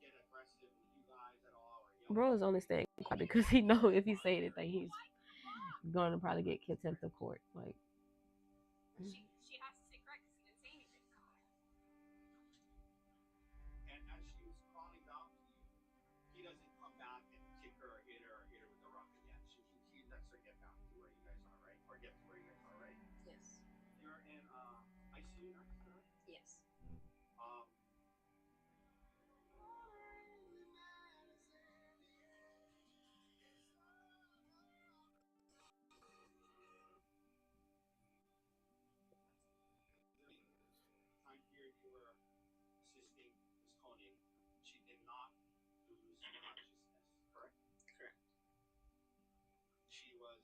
get aggressive with you guys at all, or yell. Bro is only staying quiet because he know if he say anything, he's going to probably get contempt of court. Like, she has to stay quiet because he didn't say anything. And as she was crawling down to you, he doesn't come back and kick her or hit her with a rock again. He lets her get down to where you guys are, right? Or get to where you guys are, right? Yes. You're in ICU now, is that right? Yes. Time period you were assisting Ms. Koenig, she did not lose consciousness, correct? Correct. She was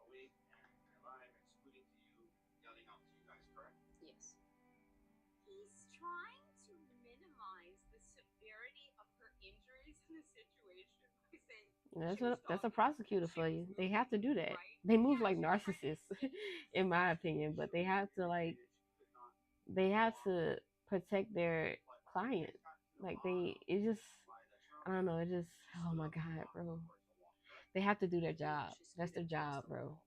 awake and alive and scooting to you, yelling out to you guys, correct? Yes. He's trying to minimize the severity of her injuries in the situation by saying that's a prosecutor for you. They have to do that. They move like narcissists, in my opinion, but they have to protect their client. Like it just, I don't know, it just, oh my god, bro. They have to do their job. That's their job, bro.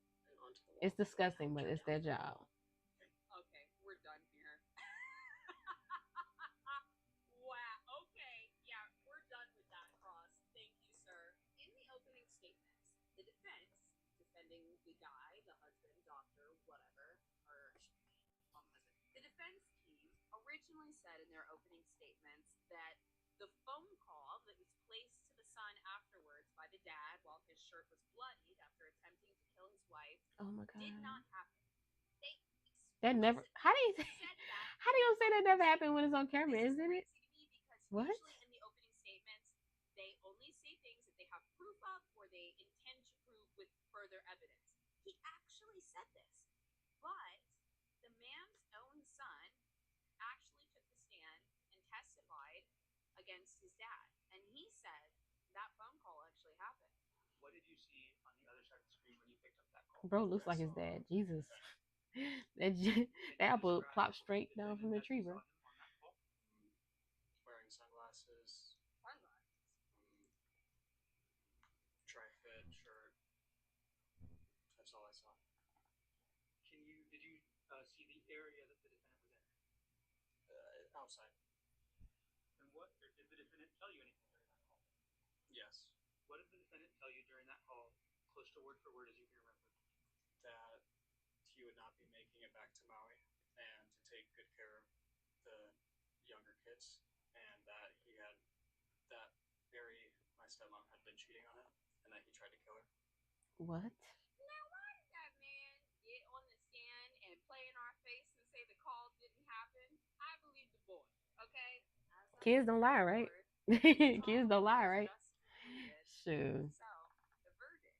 It's disgusting, but it's their job. Okay, we're done here. Wow. Okay. Yeah, we're done with that cross. Thank you, sir. In the opening statements, the defense, defending the guy, the husband, doctor, whatever, or mom husband, the defense team originally said in their opening statements that the phone call that was placed to the son afterwards by the dad while his shirt was bloodied after attempting to kill his wife Oh my did god. not happen. They That never. How do you say? said that. How do you say that never happened when it's on camera? This is Isn't it? crazy to me because What? usually in the opening statements, they only say things that they have proof of or they intend to prove with further evidence. He actually said this, but the man's own son actually took the stand and testified against his dad, and he said that phone call actually happened. What did you see on the other side of the screen when you picked up that call? Bro looks like his dad. Jesus. That apple plopped straight down from the tree, bro. Wearing sunglasses, tri-fit shirt. That's all I saw. Did you see the area that the defendant was in? Outside. And did the defendant tell you anything during that call? Yes. What did the defendant tell you during that call, close to word for word as you can remember? That he would not be making it back to Maui and to take good care of the younger kids, and that my stepmom had been cheating on him, and that he tried to kill her. What? Now, why did that man get on the stand and play in our face and say the call didn't happen? I believe the boy, okay? Kids don't lie, right? Kids don't lie, right? Sure. So, the verdict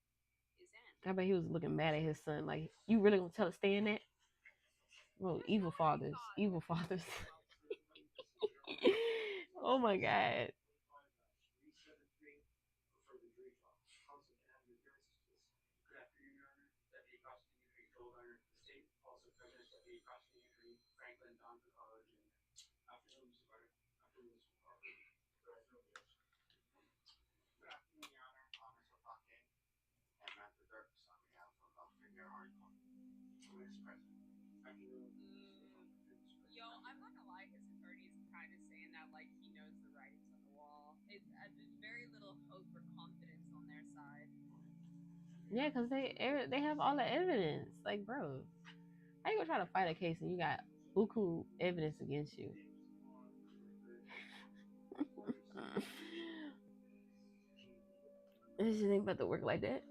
is in. I bet he was looking mad at his son. Like, you really gonna tell us stay in that? Well, evil fathers. Evil fathers. Oh my god. Yo, I'm not gonna lie, his attorney is kind of saying that like he knows the writings on the wall. There's very little hope or confidence on their side. Yeah, because they have all the evidence. Like, bro, how you gonna try to fight a case and you got buku evidence against you? This shit ain't about to work like that.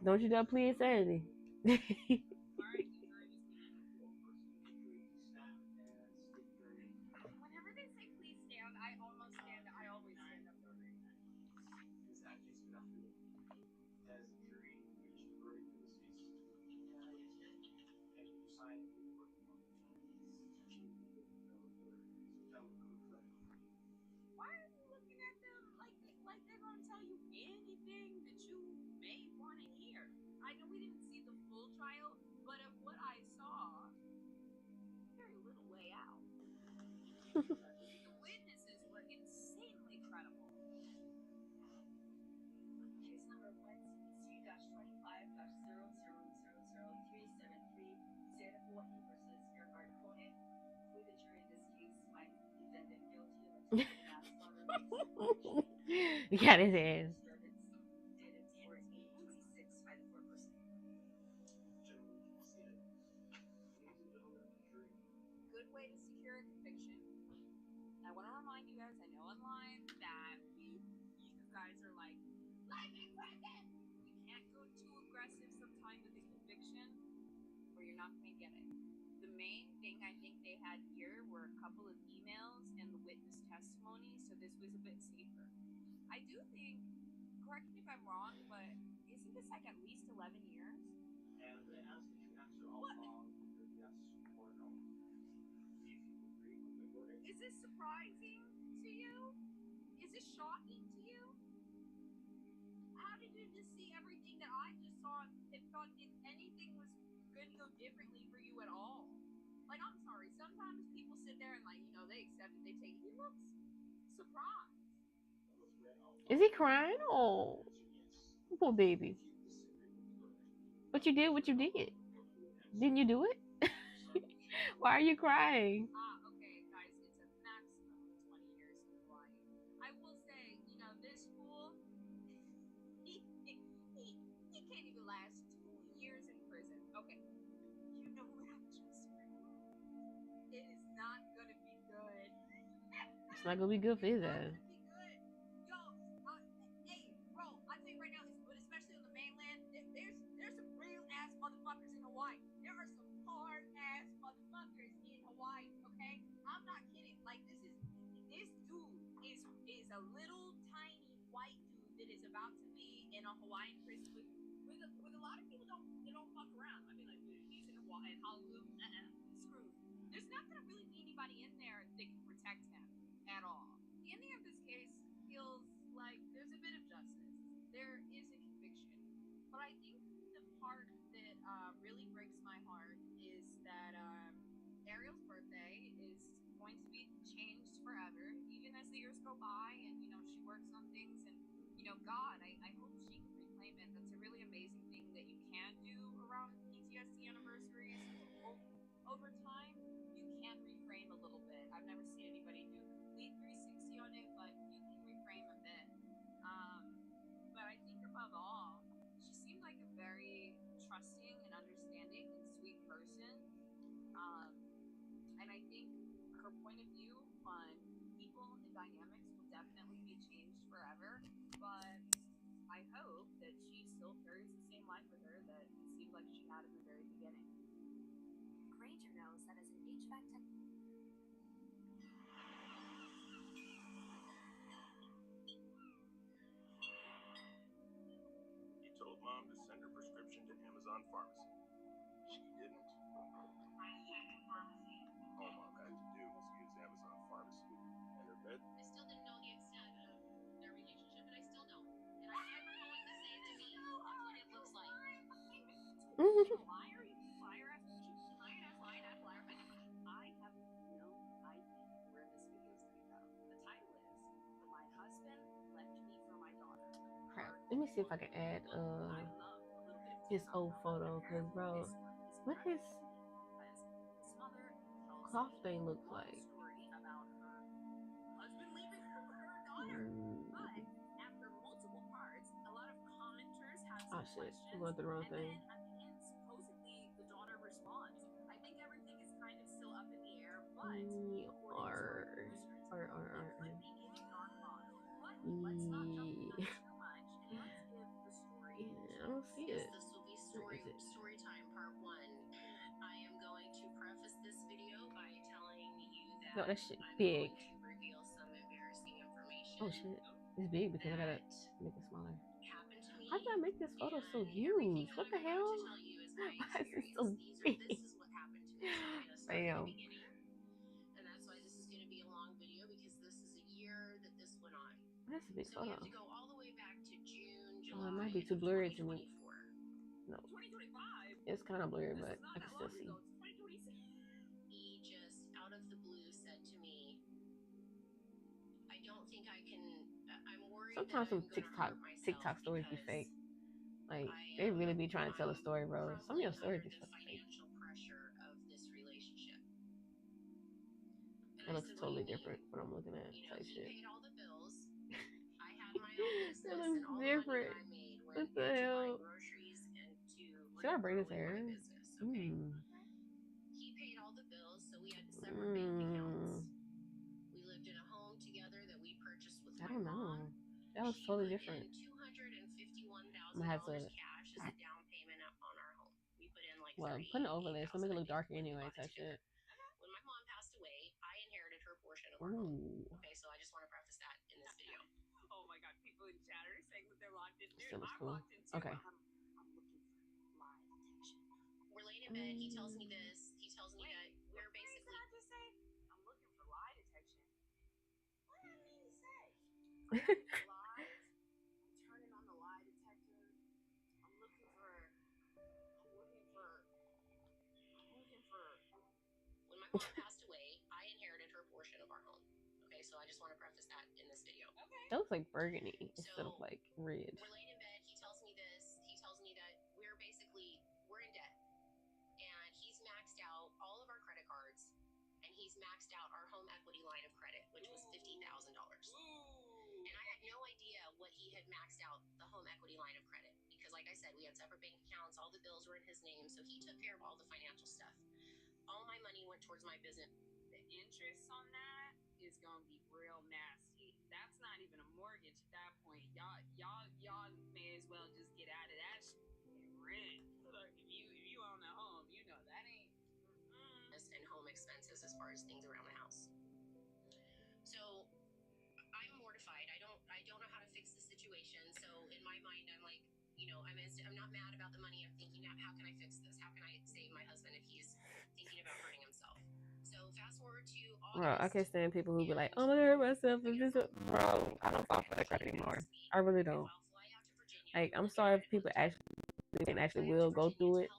Don't you dare plead insanity. All right, the jury is whenever they say please stand, I almost stand. I always stand up for it. As the jury reached a verdict in this case, and you signed the report form. Why are you looking at them like they're gonna tell you anything that you may want to hear? I know we didn't see the full trial, but of what I saw, very little way out. The witnesses were insanely credible. Case number 163-25-0000373, Santa versus Earhart Conan. We, the jury in this case, find the defendant guilty of attempted manslaughter based on You got his ass. disturbance. Did it for 826 by the 4%. Good way to secure a conviction. I want to remind you guys, I know online that you guys are like, lightning quicken! You can't go too aggressive sometimes with a conviction or you're not going to get it. The main thing I think they had here were a couple of emails and the witness testimony, so this was a bit safer. I do think, correct me if I'm wrong, but isn't this like at least 11 years? And I'm going to ask that you answer all with yes or no. Is this surprising to you? Is this shocking to you? How did you just see everything that I just saw and thought if anything was going to go differently for you at all? Like, I'm sorry, sometimes people sit there and like, they accept it, they take it. You looks surprised. Is he crying? Oh, poor baby. But you did what you did. Didn't you do it? Why are you crying? Okay, guys, it's a maximum of 20 years in Hawaii. I will say, this fool, he can't even last 2 years in prison. Okay, you know what I'm just It is not gonna be good. It's not gonna be good for his Not ass. gonna be good. Yo, hey, bro, I tell you right now, but especially on the mainland, there's some real ass motherfuckers in Hawaii. There are some hard ass motherfuckers in Hawaii. Okay, I'm not kidding. Like this dude is a little tiny white dude that is about to be in a Hawaiian prison with a lot of people don't fuck around. I mean, like dude, he's in Honolulu, screwed. There's not gonna really be anybody in there that can protect him at all. The ending of this case feels like there's a bit of justice. There is a conviction. But I think the part that really breaks my heart is that Ariel's birthday is going to be changed forever, even as the years go by and, she works on things. And, God, I hope she can reclaim it. That's a really amazing thing that you can do around PTSD anniversaries. Over time, you can reframe a little bit. I've never seen anybody do a complete 360 on it, but you can reframe a bit. But I think above all, she seemed like a very trusting and understanding and sweet person. And I think her point of view on people and dynamics will definitely be changed forever. But I hope that she still carries the same life with her that it seemed like she had in the very beginning. Granger knows that as an HVAC tech. He told Mom to send her prescription to Amazon Pharmacy. She didn't. All Mom had to do was use Amazon Pharmacy, and her med. I still didn't know the extent of their relationship, and I still don't. And I'm never going to say to me what it looks like. You liar, you liar after liar. I have no idea where this video is going to go. The title is "My Husband Left Me for My Daughter." Crap. Let me see if I can add his old photo, cause bro, what his cloth thing looks like. About her husband leaving her for her daughter. But after multiple parts, a lot of commenters have some questions. I'm going through the wrong thing. And then at the end, supposedly the daughter responds. I think everything is kind of still up in the air, but according to our producers, it could be giving non-pop. But let's not jump the gun too much, and let's give the story. I don't see it. This will be story time part 1. I am going to preface this video by telling you that No, that shit I'm big. going to reveal some embarrassing information. Oh shit, it's big because I gotta make it smaller. Happened to me. How did I make this photo so huge? What the hell? Why is it so big? This is what happened to me. So we're gonna start Bam. at the beginning, and that's why this is going to be a long video because this is a year that this went on. That's a big So we photo. have to go all the way back to June, July. Oh, it might be too blurry to me. 2024. No, 2025. it's kind of blurry, but I can still see. He just out of the blue said to me, "I don't think I can. I'm worried." Sometimes some TikTok stories be fake. Like they really be trying to tell a story, bro. Some of your stories be fucking fake. Financial pressure of this relationship. It looks totally different what I'm looking at. Type He shit. paid all the bills. I had my own business. It looks and all different. The money that I made went What the into hell? buying groceries and to Should I braid his hair? business. Okay. He paid all the bills, so we had separate bank accounts. We lived in a home together that we purchased with I my don't know. mom. That was totally different. $251,000 cash as a down payment on our home. We put in like Well, putting an overlay, so make it look darker anyway, type shit. When my mom passed away, I inherited her portion of our Ooh. home. Okay, so I just want to preface that in this video. Oh my god, people in chat are saying that they're locked in. Dude, Still looks I'm cool. locked in too. Okay. I'm looking for lie detection. We're laying in bed. He tells me this. He tells me that we're basically. What did I just say? I'm looking for lie detection. What did I mean to say? Lies. I'm turning on the lie detector. I'm looking for. When my mom passed away, I inherited her portion of our home. Okay, so I just want to preface that in this video. Okay. That looks like burgundy instead of like red. We're laying in bed. He tells me this. He tells me that we're in debt, and he's maxed out all of our credit cards, and he's maxed out our home equity line of credit, which was $50,000. And I had no idea what he had maxed out the home equity line of credit because, like I said, we had separate bank accounts. All the bills were in his name, so he took care of all the financial stuff. All my money went towards my business. The interest on that is gonna be real nasty. That's not even a mortgage at that point. Y'all may as well just get out of that shit and rent. Look, if you own a home, you know that ain't. And home expenses as far as things around the house. So I'm mortified. I don't know how to fix the situation. So in my mind, I'm like, I'm not mad about the money. I'm thinking, how can I fix this? How can I save my husband if he's thinking about hurting himself? So fast forward to August. Bro, I can't stand people who be like, I'm gonna hurt myself. Bro, I don't fall for that crap anymore. I really don't. Like, I'm sorry if people actually will go through it,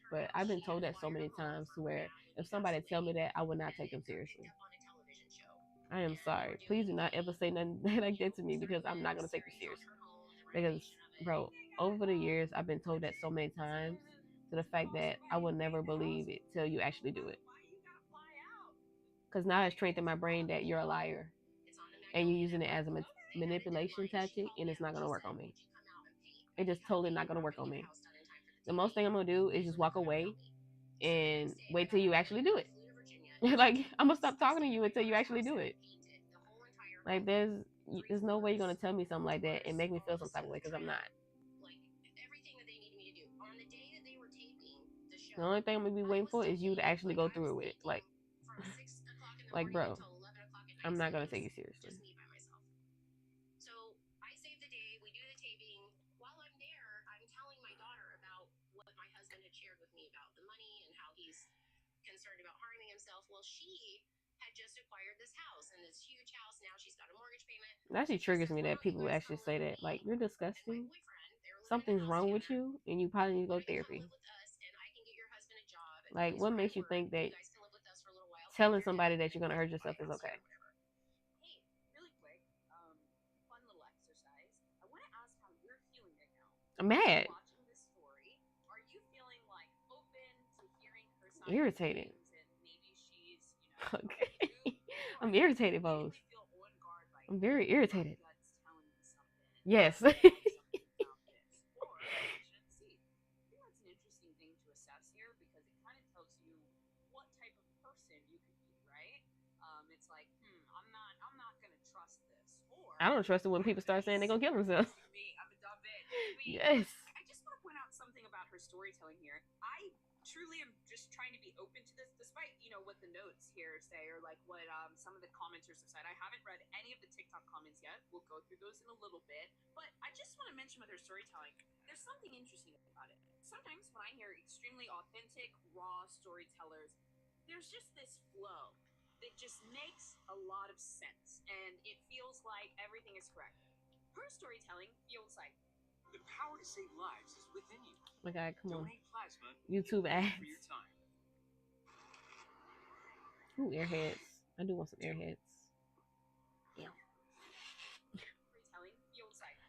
but I've been told that so many times to where if somebody tell me that, I would not take them seriously. I am sorry. Please do not ever say nothing like that to me because I'm not gonna take you seriously. Because, bro, over the years I've been told that so many times to the fact that I will never believe it till you actually do it. Because now it's trained in my brain that you're a liar and you're using it as a manipulation tactic, and it's not gonna work on me. It's just totally not gonna work on me. The most thing I'm gonna do is just walk away and wait till you actually do it. Like, I'm gonna stop talking to you until you actually do it. Like, there's no way you're gonna tell me something like that and make me feel some type of way, because I'm not. Like everything that they needed me to do on the day that they were taping the show. The only thing I'm gonna be waiting for is you to actually go through with it. Like, bro, I'm not gonna take you seriously. Just me by myself. So I save the day. We do the taping. While I'm there, I'm telling my daughter about what my husband had shared with me about the money and how he's concerned about harming himself. Well, she had just acquired this house, and this huge house. Now she's got a mortgage payment. It actually triggers me that people actually say that, like, you're disgusting. Something's wrong with you, and you probably need to go to therapy. Like, what makes you think that telling somebody that you're gonna hurt yourself is okay? Hey, really quick, fun little exercise. I want to ask how you're feeling right now. I'm mad. Watching this story, are you feeling like open to hearing her side? Irritated. And maybe she's, Okay. I'm irritated, Bose. I'm very irritated. Yes. Or I think that's an interesting thing to assess here because it kind of tells you what type of person you could be, right? It's like, I'm not gonna trust this. Or I don't trust it when people start saying they're gonna kill themselves. Me, I'm a dumb bitch. Yes. I just want to point out something about her storytelling here. I truly am just trying to be open to this, despite what the notes here say or like what some of the commenters have said. I haven't read any of the TikTok comments yet. We'll go through those in a little bit, but I just want to mention with her storytelling, there's something interesting about it. Sometimes when I hear extremely authentic, raw storytellers, there's just this flow that just makes a lot of sense, and it feels like everything is correct. Her storytelling feels like the power to save lives is within you. Oh my God, come on. Donate plasma. YouTube ads. For your time. Ooh, airheads. I do want some airheads. Damn. Storytelling feels like,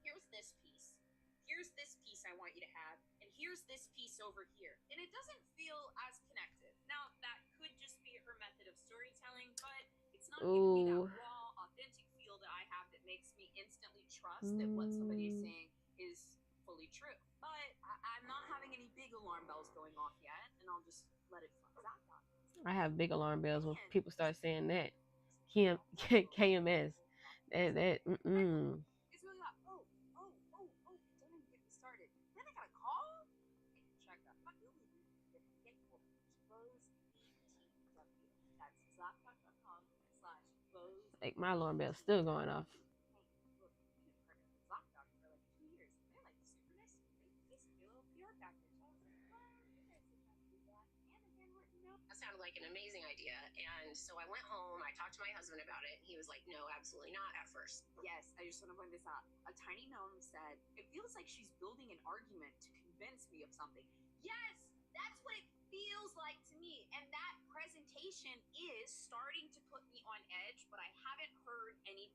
here's this piece. Here's this piece I want you to have, and here's this piece over here. And it doesn't feel as connected. Now, that could just be her method of storytelling, but it's not giving me that raw, authentic feel that I have that makes me instantly trust that what somebody is saying is fully true. But I'm not having any big alarm bells going off yet, and I'll just let it fly. I have big alarm bells when people start saying that. KMS. That. It's really like, don't even get me started. Then I got a call. Check out my movie. That's ZocDoc.com/Bose. Like, my alarm bell's still going off. Sounded like an amazing idea, and so I went home. I talked to my husband about it, and he was like, "No, absolutely not." At first, yes, I just want to point this out. A tiny gnome said, "It feels like she's building an argument to convince me of something." Yes, that's what it feels like to me, and that presentation is starting to put me on edge. But I have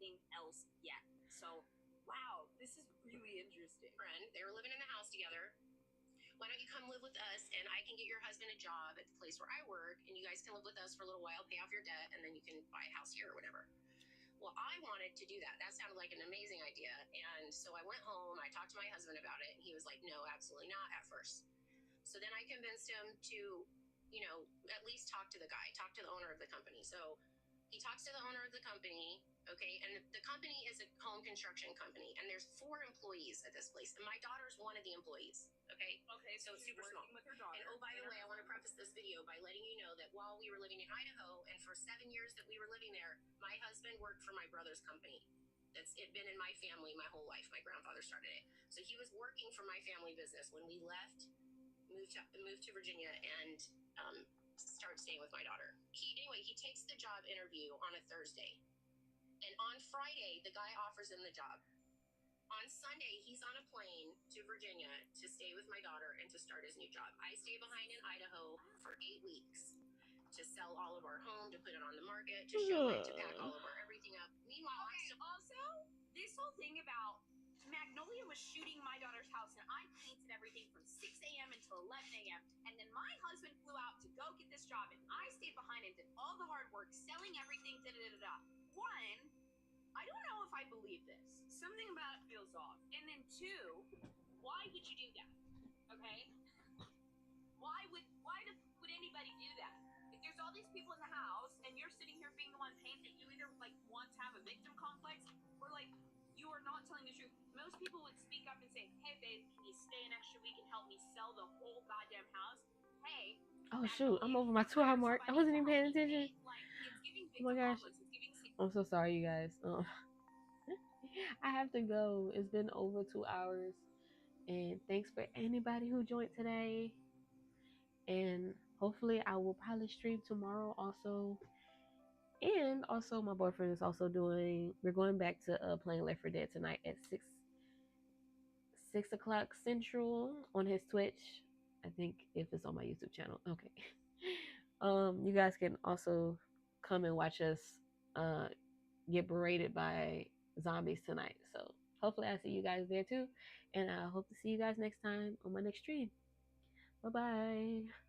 anything else yet. So, wow, this is really interesting. Friend, they were living in the house together. Why don't you come live with us, and I can get your husband a job at the place where I work, and you guys can live with us for a little while, pay off your debt, and then you can buy a house here or whatever. Well, I wanted to do that. That sounded like an amazing idea. And so I went home, I talked to my husband about it, and he was like, no, absolutely not at first. So then I convinced him to, at least talk to the guy, talk to the owner of the company. So he talks to the owner of the company, okay, and the company is a home construction company, and there's 4 employees at this place, and my daughter's one of the employees, okay? Okay, So it's super small. with her daughter. And oh, by the way, I want to preface this video by letting you know that while we were living in Idaho, and for 7 years that we were living there, my husband worked for my brother's company. That's it been in my family my whole life. My grandfather started it. So he was working for my family business. When we left, moved to Virginia, and started staying with my daughter. He takes the job interview on a Thursday. And on Friday, the guy offers him the job. On Sunday, he's on a plane to Virginia to stay with my daughter and to start his new job. I stay behind in Idaho for 8 weeks to sell all of our home, to put it on the market, to show it, to pack all of our everything up. Meanwhile, Also, this whole thing about Magnolia was shooting my daughter's house, and I painted everything from 6 a.m. until 11 a.m. And then my husband flew out to go get this job, and I stayed behind and did all the hard work, selling everything, da-da-da-da. One, I don't know if I believe this. Something about it feels off. And then 2, why would you do that? Okay? Why would anybody do that? If there's all these people in the house, and you're sitting here being the one paying it, you either want to have a victim complex, or you are not telling the truth. Most people would speak up and say, hey babe, can you stay an extra week and help me sell the whole goddamn house? Hey. Oh shoot, I'm over my 2-hour mark. I wasn't even paying attention. Oh my gosh. I'm so sorry, you guys. I have to go. It's been over 2 hours. And thanks for anybody who joined today. And hopefully I will probably stream tomorrow also. And also my boyfriend is also we're going back to playing Left 4 Dead tonight at 6 o'clock Central on his Twitch. I think if it's on my YouTube channel. Okay. You guys can also come and watch us get berated by zombies tonight. So hopefully I see you guys there too. And I hope to see you guys next time on my next stream. Bye bye.